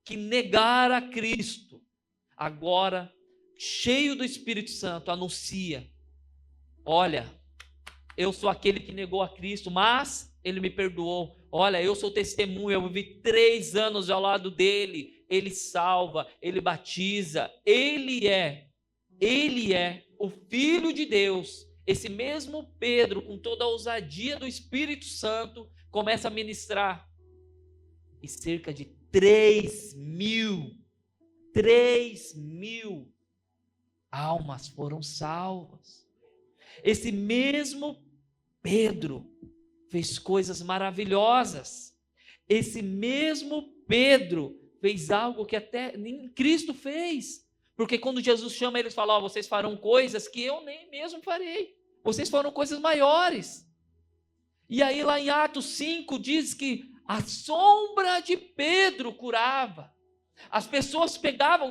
que negara a Cristo, agora, cheio do Espírito Santo, anuncia: olha, eu sou aquele que negou a Cristo, mas ele me perdoou. Olha, eu sou testemunho, eu vivi 3 anos ao lado dele, ele salva, ele batiza, ele é o Filho de Deus. Esse mesmo Pedro, com toda a ousadia do Espírito Santo, começa a ministrar. e cerca de 3 mil almas foram salvas. Esse mesmo Pedro fez coisas maravilhosas. Esse mesmo Pedro fez algo que até nem Cristo fez. Porque quando Jesus chama eles, fala: ó, vocês farão coisas que eu nem mesmo farei. Vocês farão coisas maiores. E aí lá em Atos 5 diz que a sombra de Pedro curava. As pessoas pegavam,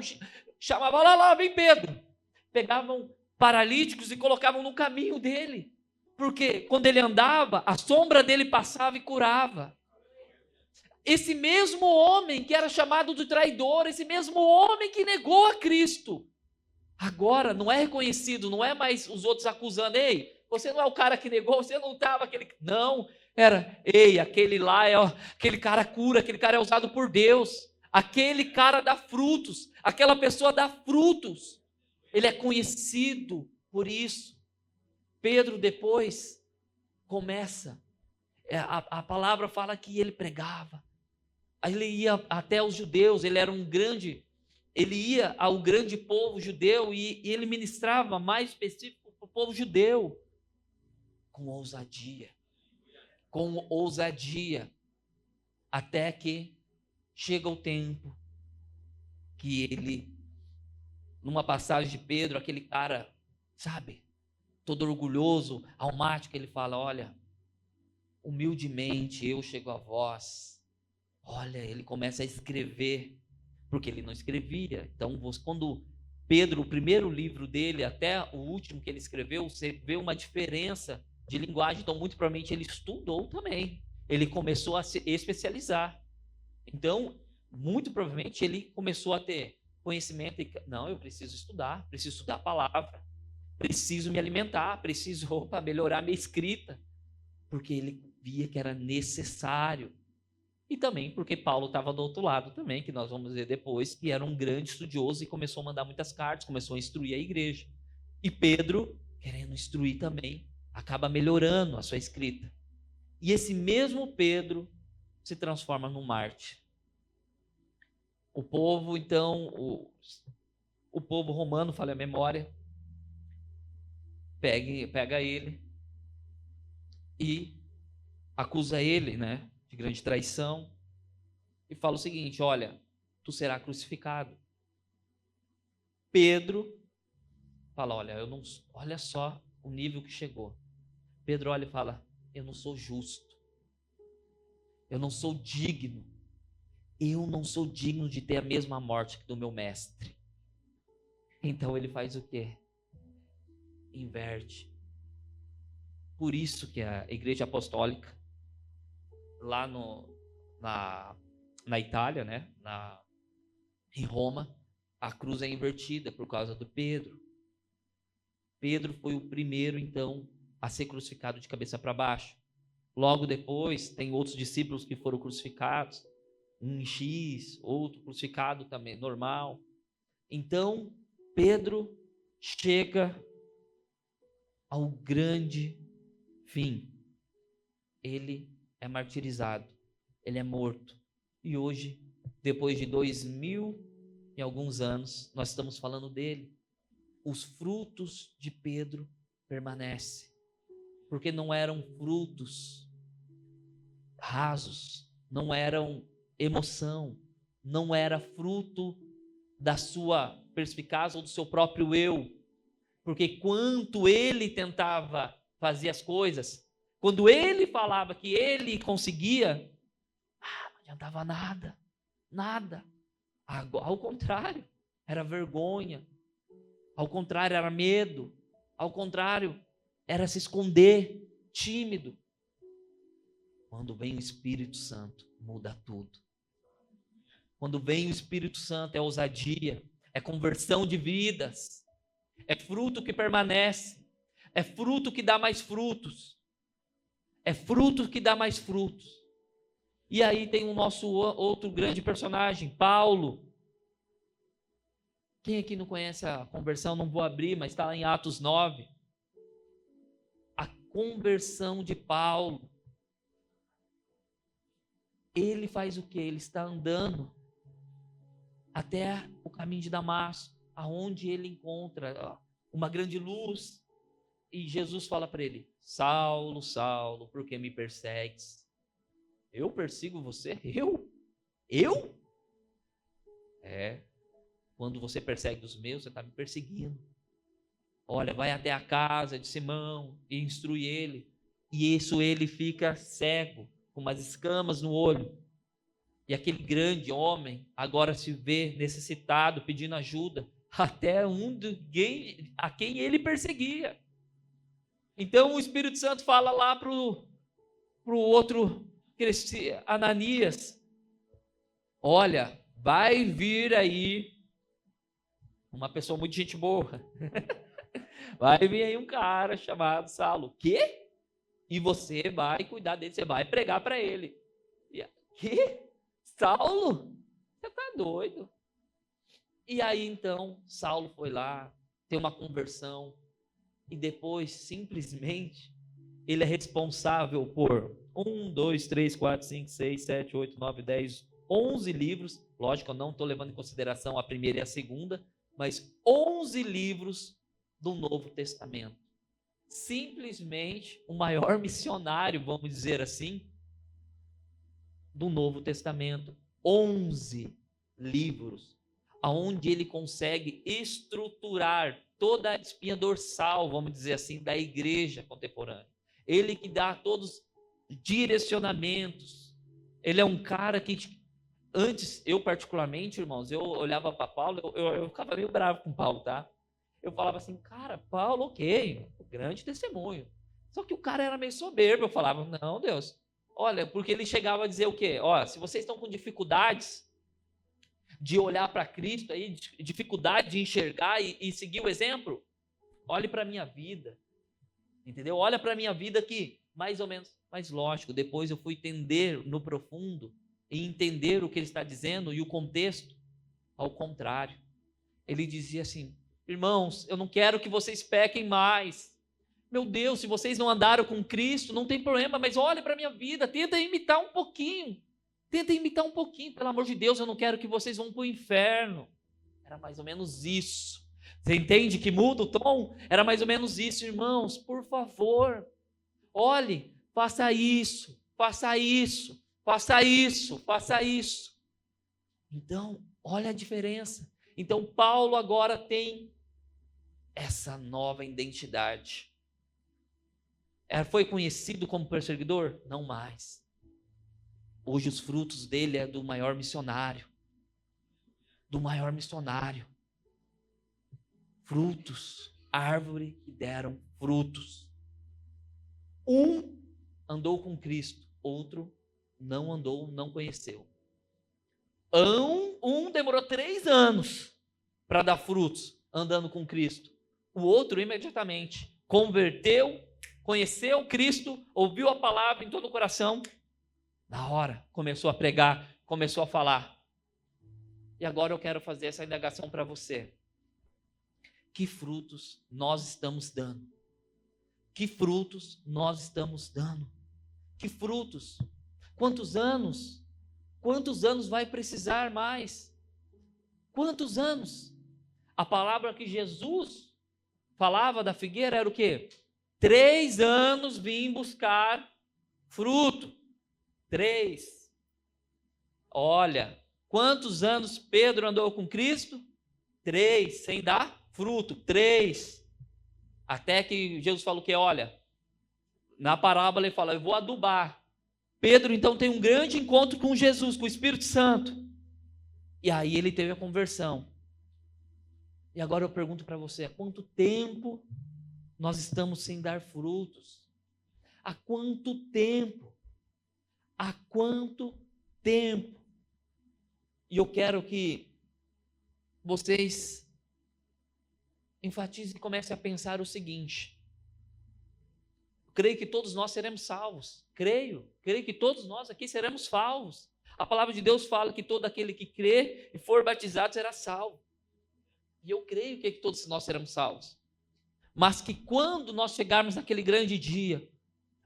chamavam: lá, vem Pedro. Pegavam paralíticos e colocavam no caminho dele. Porque quando ele andava, a sombra dele passava e curava. Esse mesmo homem que era chamado de traidor, esse mesmo homem que negou a Cristo, agora não é reconhecido, não é mais os outros acusando: ei, você não é o cara que negou, você não estava aquele... Não, era: ei, aquele lá é aquele cara cura, aquele cara é usado por Deus, aquele cara dá frutos, aquela pessoa dá frutos, ele é conhecido por isso. Pedro depois começa, a palavra fala que ele pregava, aí ele ia até os judeus, ele ia ao grande povo judeu e ele ministrava mais específico para o povo judeu, com ousadia, até que chega o tempo que ele, numa passagem de Pedro, aquele cara, sabe, todo orgulhoso, almático, ele fala: olha, humildemente eu chego a vós. Olha, ele começa a escrever, porque ele não escrevia. Então, quando Pedro, o primeiro livro dele, até o último que ele escreveu, você vê uma diferença de linguagem. Então, muito provavelmente, ele estudou também. Ele começou a se especializar. Então, muito provavelmente, ele começou a ter conhecimento. Não, eu preciso estudar a palavra, preciso me alimentar, preciso melhorar minha escrita, porque ele via que era necessário. E também porque Paulo estava do outro lado também, que nós vamos ver depois, que era um grande estudioso e começou a mandar muitas cartas, começou a instruir a igreja. E Pedro, querendo instruir também, acaba melhorando a sua escrita. E esse mesmo Pedro se transforma num mártir. O povo, então, o povo romano, falha a memória, pega ele e acusa ele, né, de grande traição, e fala o seguinte: olha, tu será crucificado. Pedro fala: olha, olha só o nível que chegou. Pedro olha e fala: eu não sou justo, eu não sou digno de ter a mesma morte que do meu mestre. Então ele faz o quê? Inverte. Por isso que a igreja apostólica, lá na Itália, né, em Roma, a cruz é invertida por causa do Pedro. Pedro foi o primeiro, então, a ser crucificado de cabeça para baixo. Logo depois, tem outros discípulos que foram crucificados, um em X, outro crucificado também, normal. Então, Pedro chega ao grande fim. Ele é martirizado, ele é morto. E hoje, depois de 2000 e alguns anos, nós estamos falando dele. Os frutos de Pedro permanecem, porque não eram frutos rasos, não eram emoção, não era fruto da sua perspicácia ou do seu próprio eu, porque quanto ele tentava fazer as coisas, quando ele falava que ele conseguia, não adiantava nada. Ao contrário, era vergonha, ao contrário, era medo, ao contrário, era se esconder, tímido. Quando vem o Espírito Santo, muda tudo. Quando vem o Espírito Santo, é ousadia, é conversão de vidas, é fruto que permanece, é fruto que dá mais frutos. É fruto que dá mais frutos. E aí tem o nosso outro grande personagem, Paulo. Quem aqui não conhece a conversão? Não vou abrir, mas está lá em Atos 9. A conversão de Paulo. ele faz o quê? Ele está andando até o caminho de Damasco, aonde ele encontra uma grande luz, e Jesus fala para ele: Saulo, Saulo, por que me persegues? Eu persigo você? Eu? Quando você persegue os meus, você está me perseguindo. Olha, vai até a casa de Simão e instrui ele. E isso ele fica cego, com umas escamas no olho. E aquele grande homem agora se vê necessitado, pedindo ajuda, até a quem ele perseguia. Então o Espírito Santo fala lá para o outro, Ananias: olha, vai vir aí uma pessoa muito gente boa. Vai vir aí um cara chamado Saulo. O quê? E você vai cuidar dele, você vai pregar para ele. Que? Saulo? Você tá doido? E aí então Saulo foi lá, tem uma conversão, e depois simplesmente ele é responsável por 1, 2, 3, 4, 5, 6, 7, 8, 9, 10, 11 livros. Lógico, eu não estou levando em consideração a primeira e a segunda, mas 11 livros do Novo Testamento. Simplesmente o maior missionário, vamos dizer assim, do Novo Testamento. 11 livros, aonde ele consegue estruturar toda a espinha dorsal, vamos dizer assim, da igreja contemporânea. Ele que dá todos os direcionamentos. Ele é um cara que, antes, eu particularmente, irmãos, eu olhava para Paulo, eu ficava meio bravo com Paulo, tá? Eu falava assim: cara, Paulo, ok, grande testemunho. Só que o cara era meio soberbo. Eu falava: não, Deus, olha, porque ele chegava a dizer o quê? Ó, se vocês estão com dificuldades de olhar para Cristo, aí, dificuldade de enxergar e seguir o exemplo, olhe para a minha vida, entendeu? Olha para a minha vida que, mais ou menos, mas lógico, depois eu fui entender no profundo e entender o que ele está dizendo e o contexto. Ao contrário, ele dizia assim: irmãos, eu não quero que vocês pequem mais. Meu Deus, se vocês não andaram com Cristo, não tem problema, mas olha para a minha vida, tenta imitar um pouquinho. Tenta imitar um pouquinho, pelo amor de Deus, eu não quero que vocês vão para o inferno. Era mais ou menos isso. Você entende que muda o tom? Era mais ou menos isso, irmãos, por favor. Olhe, faça isso, faça isso, faça isso, faça isso. Então, olha a diferença. Então, Paulo agora tem essa nova identidade. Foi conhecido como perseguidor? Não mais. Hoje os frutos dele é do maior missionário. Do maior missionário. Frutos. Árvore que deram frutos. Um andou com Cristo, outro não andou, não conheceu. Um demorou 3 anos para dar frutos, andando com Cristo. O outro imediatamente converteu, conheceu Cristo, ouviu a palavra em todo o coração. Na hora, começou a pregar, começou a falar. E agora eu quero fazer essa indagação para você. Que frutos nós estamos dando? Que frutos nós estamos dando? Que frutos? Quantos anos? Quantos anos vai precisar mais? Quantos anos? A palavra que Jesus falava da figueira era o quê? 3 anos vim buscar fruto. 3. Olha, quantos anos Pedro andou com Cristo? 3, sem dar fruto. 3. Até que Jesus falou que, olha, na parábola ele fala: eu vou adubar. Pedro então tem um grande encontro com Jesus, com o Espírito Santo. E aí ele teve a conversão. E agora eu pergunto para você: há quanto tempo nós estamos sem dar frutos? Há quanto tempo? Há quanto tempo? E eu quero que vocês enfatizem e comecem a pensar o seguinte: creio que todos nós seremos salvos. Creio que todos nós aqui seremos salvos. A palavra de Deus fala que todo aquele que crê e for batizado será salvo. E eu creio que todos nós seremos salvos. Mas que quando nós chegarmos naquele grande dia,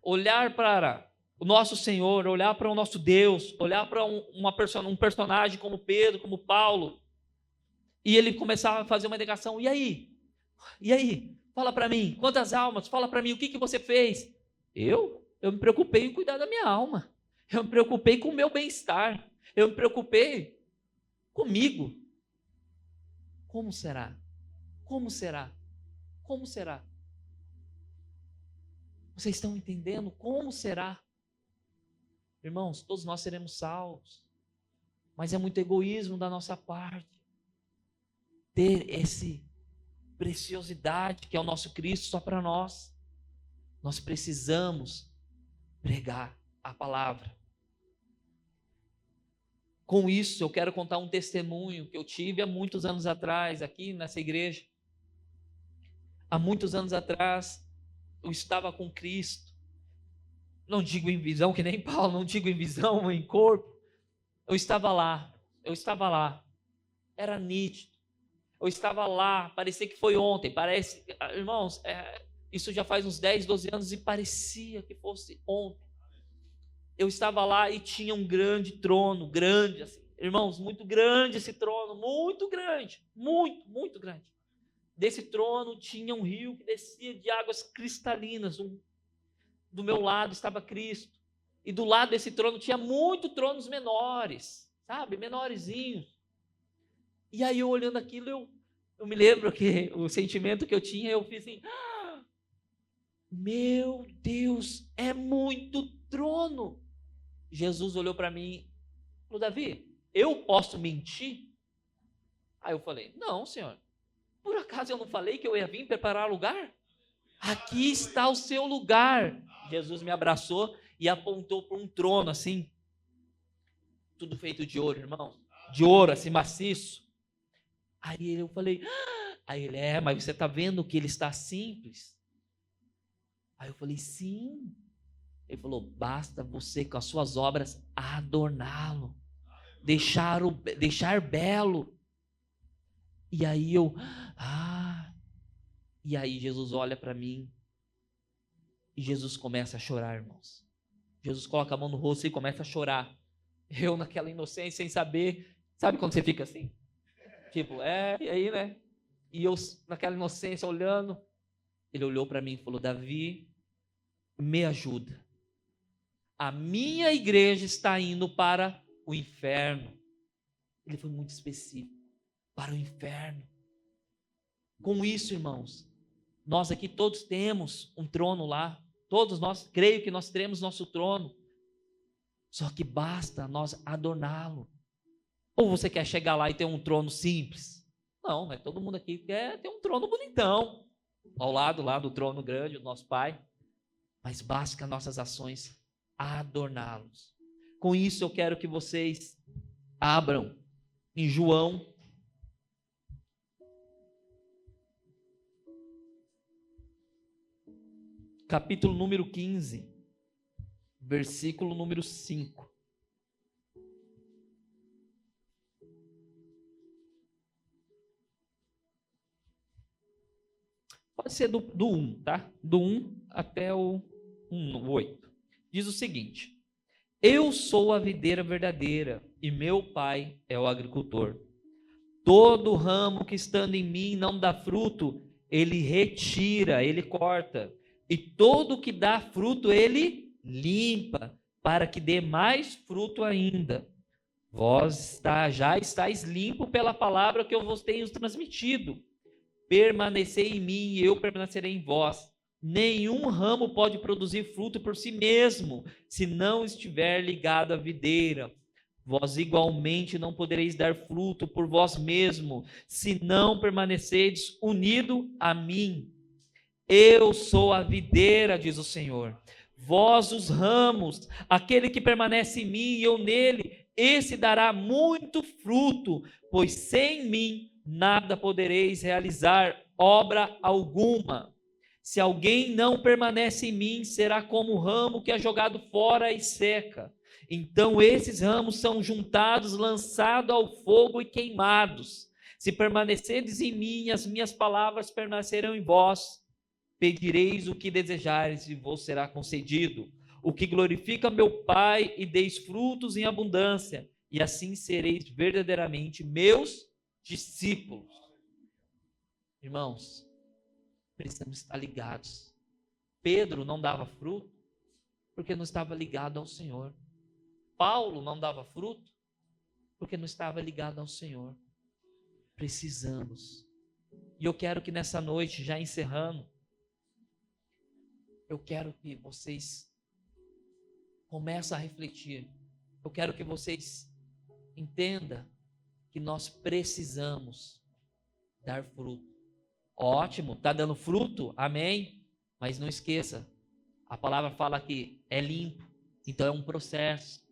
olhar para o nosso Senhor, olhar para o nosso Deus, olhar para um personagem como Pedro, como Paulo, e ele começava a fazer uma negação. E aí? E aí? Fala para mim, quantas almas? Fala para mim, o que você fez? Eu me preocupei em cuidar da minha alma. Eu me preocupei com o meu bem-estar. Eu me preocupei comigo. Como será? Como será? Como será? Vocês estão entendendo? Como será? Irmãos, todos nós seremos salvos. Mas é muito egoísmo da nossa parte ter essa preciosidade que é o nosso Cristo só para nós. Nós precisamos pregar a palavra. Com isso, eu quero contar um testemunho que eu tive há muitos anos atrás, aqui nessa igreja. Há muitos anos atrás, eu estava com Cristo. Não digo em visão, que nem Paulo, não digo em visão, em corpo. Eu estava lá. Era nítido. Eu estava lá, parecia que foi ontem. Irmãos, isso já faz uns 10, 12 anos e parecia que fosse ontem. Eu estava lá e tinha um grande trono, grande assim. Irmãos, muito grande esse trono, muito grande, muito grande. Desse trono tinha um rio que descia de águas cristalinas. Do meu lado estava Cristo. E do lado desse trono tinha muitos tronos menores, sabe? Menorzinhos. E aí eu olhando aquilo, eu me lembro que o sentimento que eu tinha, eu fiz assim, meu Deus, é muito trono. Jesus olhou para mim e falou, Davi, eu posso mentir? Aí eu falei, não, Senhor. Por acaso eu não falei que eu ia vir preparar lugar? Aqui está o seu lugar. Jesus me abraçou e apontou para um trono assim, tudo feito de ouro, irmão, de ouro assim, maciço. Aí eu falei, mas você está vendo que ele está simples? Aí eu falei, sim. Ele falou, basta você com as suas obras adorná-lo, deixar belo. E aí e aí Jesus olha para mim e Jesus começa a chorar, irmãos. Jesus coloca a mão no rosto e começa a chorar. Eu naquela inocência, sem saber, sabe quando você fica assim? Tipo, e aí, né? E eu naquela inocência olhando, ele olhou para mim e falou, Davi, me ajuda. A minha igreja está indo para o inferno. Ele foi muito específico. Para o inferno. Com isso, irmãos, nós aqui todos temos um trono lá. Todos nós, creio que nós teremos nosso trono. Só que basta nós adorná-lo. Ou você quer chegar lá e ter um trono simples? Não, mas todo mundo aqui quer ter um trono bonitão. Ao lado lá do trono grande, do nosso Pai. Mas basta que as nossas ações adorná-los. Com isso eu quero que vocês abram em João, capítulo número 15, versículo número 5. Pode ser do 1, tá? Do 1 até o 8. Diz o seguinte: eu sou a videira verdadeira e meu pai é o agricultor. Todo ramo que estando em mim não dá fruto, ele retira, ele corta. E todo que dá fruto, ele limpa, para que dê mais fruto ainda. Vós já estáis limpo pela palavra que eu vos tenho transmitido. Permanecei em mim e eu permanecerei em vós. Nenhum ramo pode produzir fruto por si mesmo, se não estiver ligado à videira. Vós igualmente não podereis dar fruto por vós mesmo, se não permanecerdes unido a mim. Eu sou a videira, diz o Senhor. Vós os ramos, aquele que permanece em mim e eu nele, esse dará muito fruto, pois sem mim nada podereis realizar obra alguma. Se alguém não permanece em mim, será como o ramo que é jogado fora e seca. Então esses ramos são juntados, lançados ao fogo e queimados. Se permanecerdes em mim, as minhas palavras permanecerão em vós. Pedireis o que desejares e vos será concedido. o que glorifica meu Pai, e deis frutos em abundância, e assim sereis verdadeiramente meus discípulos. Irmãos, precisamos estar ligados. Pedro não dava fruto porque não estava ligado ao Senhor. Paulo não dava fruto porque não estava ligado ao Senhor. Precisamos. E eu quero que nessa noite, já encerrando, eu quero que vocês comecem a refletir. Eu quero que vocês entendam que nós precisamos dar fruto. Ótimo, está dando fruto, amém? Mas não esqueça, a palavra fala que é limpo, então é um processo.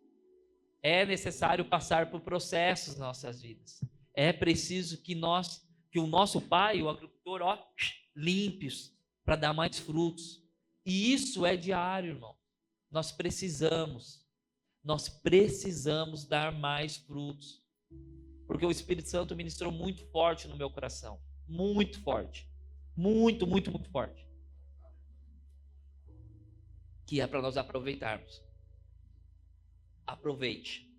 É necessário passar por processos nas nossas vidas. É preciso que o nosso pai, o agricultor, limpe-os para dar mais frutos. E isso é diário, irmão. Nós precisamos dar mais frutos. Porque o Espírito Santo ministrou muito forte no meu coração. Muito forte. Muito, muito, muito forte. Que é para nós aproveitarmos. Aproveite.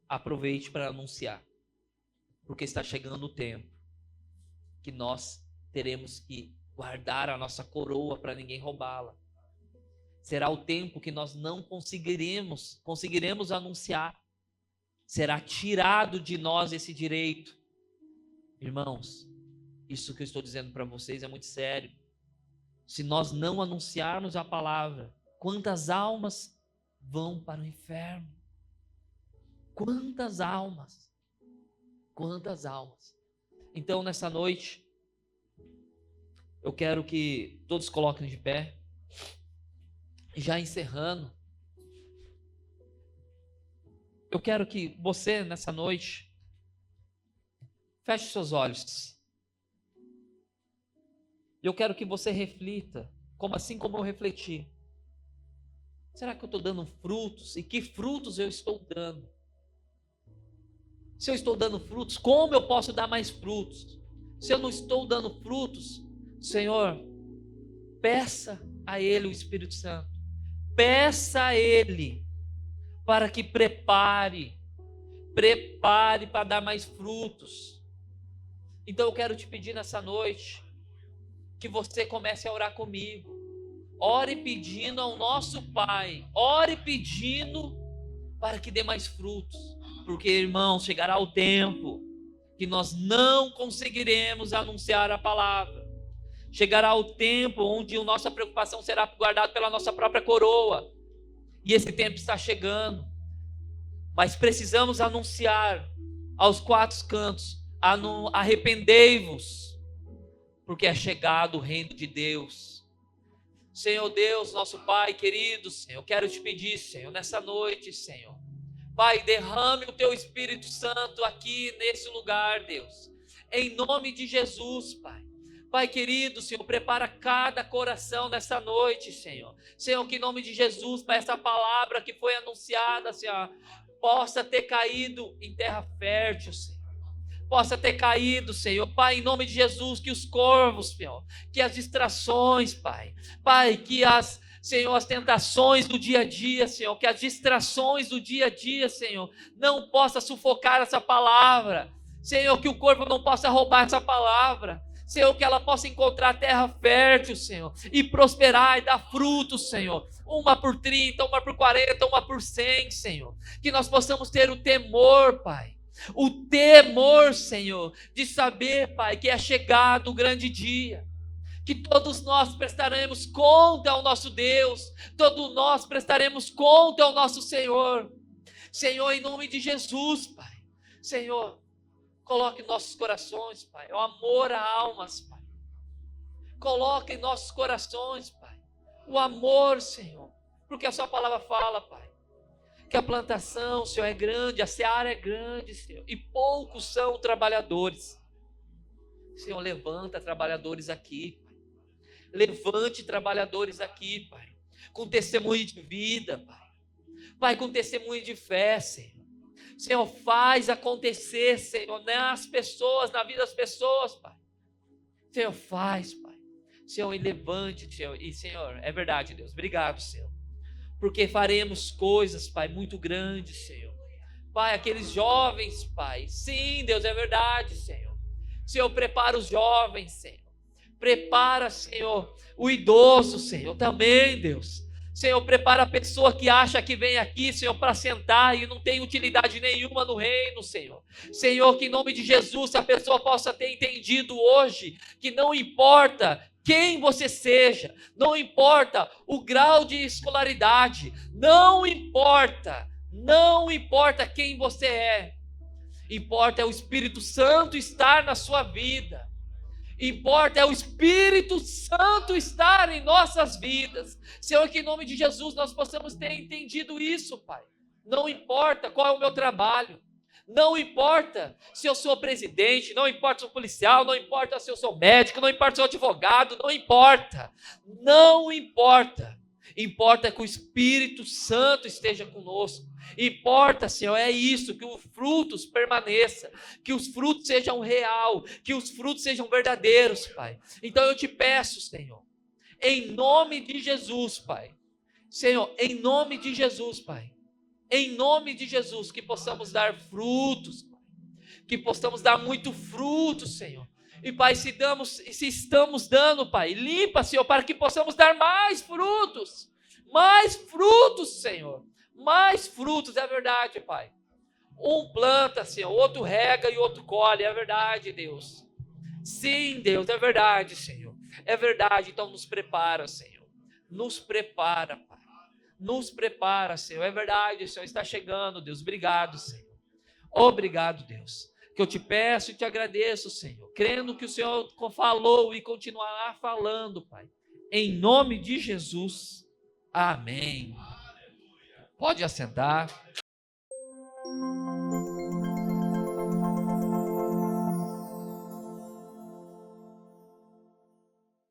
Aproveite para anunciar. Porque está chegando o tempo que nós teremos que guardar a nossa coroa para ninguém roubá-la. Será o tempo que nós não conseguiremos anunciar. Será tirado de nós esse direito. Irmãos, isso que eu estou dizendo para vocês é muito sério. Se nós não anunciarmos a palavra, quantas almas vão para o inferno? Quantas almas? Quantas almas? Então, nessa noite, eu quero que todos coloquem de pé. Já encerrando, eu quero que você, nessa noite, feche seus olhos. Eu quero que você reflita, assim como eu refleti. Será que eu estou dando frutos? E que frutos eu estou dando? Se eu estou dando frutos, como eu posso dar mais frutos? Se eu não estou dando frutos, Senhor, peça a Ele o Espírito Santo. Peça a Ele para que prepare para dar mais frutos. Então eu quero te pedir nessa noite que você comece a orar comigo. Ore pedindo ao nosso Pai, ore pedindo para que dê mais frutos. Porque, irmãos, chegará o tempo que nós não conseguiremos anunciar a palavra. Chegará o tempo onde a nossa preocupação será guardada pela nossa própria coroa. E esse tempo está chegando. Mas precisamos anunciar aos quatro cantos: arrependei-vos, porque é chegado o reino de Deus. Senhor Deus, nosso Pai querido, Senhor, eu quero te pedir, Senhor, nessa noite, Senhor, Pai, derrame o teu Espírito Santo aqui nesse lugar, Deus, em nome de Jesus, Pai. Pai querido, Senhor, prepara cada coração nessa noite, Senhor. Senhor, que em nome de Jesus, para essa palavra que foi anunciada, Senhor, possa ter caído em terra fértil, Senhor. Possa ter caído, Senhor, Pai, em nome de Jesus, que os corvos, Senhor, que as distrações, Pai, que Senhor, as tentações do dia a dia, Senhor, que as distrações do dia a dia, Senhor, não possa sufocar essa palavra, Senhor, que o corvo não possa roubar essa palavra, Senhor, que ela possa encontrar terra fértil, Senhor, e prosperar e dar frutos, Senhor, uma por 30, uma por 40, uma por 100, Senhor, que nós possamos ter o temor, Pai, o temor, Senhor, de saber, Pai, que é chegado o grande dia, que todos nós prestaremos conta ao nosso Deus, todos nós prestaremos conta ao nosso Senhor. Senhor, em nome de Jesus, Pai, Senhor, coloque em nossos corações, Pai, o amor a almas, Pai. Coloque em nossos corações, Pai, o amor, Senhor, porque a sua palavra fala, Pai, que a plantação, Senhor, é grande, a seara é grande, Senhor, e poucos são trabalhadores. Senhor, levanta trabalhadores aqui, Pai. Levante trabalhadores aqui, Pai, com testemunho de vida, Pai. Pai, com testemunho de fé, Senhor. Senhor, faz acontecer, Senhor, nas pessoas, na vida das pessoas, Pai. Senhor, faz, Pai. Senhor, e levante, Senhor. E, Senhor, é verdade, Deus. Obrigado, Senhor. porque faremos coisas, Pai, muito grandes, Senhor. Pai, aqueles jovens, Pai, sim, Deus, é verdade, Senhor. Senhor, prepara os jovens, Senhor. Prepara, Senhor, o idoso, Senhor, também, Deus. Senhor, prepara a pessoa que acha que vem aqui, Senhor, para sentar e não tem utilidade nenhuma no reino, Senhor. Senhor, que em nome de Jesus a pessoa possa ter entendido hoje que não importa quem você seja, não importa o grau de escolaridade, não importa quem você é. Importa é o Espírito Santo estar na sua vida. Importa é o Espírito Santo estar em nossas vidas. Senhor, que em nome de Jesus nós possamos ter entendido isso, Pai. Não importa qual é o meu trabalho, não importa se eu sou presidente, não importa se eu sou policial, não importa se eu sou médico, não importa se eu sou advogado, não importa. Importa que o Espírito Santo esteja conosco. Importa, Senhor, é isso, que os frutos permaneçam, que os frutos sejam real, que os frutos sejam verdadeiros, Pai. Então eu te peço, Senhor, em nome de Jesus, Pai. Senhor, em nome de Jesus, Pai. Em nome de Jesus, que possamos dar frutos, Pai. Que possamos dar muito fruto, Senhor. E, Pai, se estamos dando, Pai, limpa, Senhor, para que possamos dar mais frutos, Senhor. Mais frutos, é verdade, Pai. Um planta, Senhor, outro rega e outro colhe, é verdade, Deus. Sim, Deus, é verdade, Senhor. É verdade, então nos prepara, Senhor. Nos prepara, Pai. Nos prepara, Senhor. É verdade, Senhor, está chegando, Deus. Obrigado, Senhor. Obrigado, Deus. Que eu te peço e te agradeço, Senhor. Crendo que o Senhor falou e continuará falando, Pai. Em nome de Jesus. Amém. Pode assentar.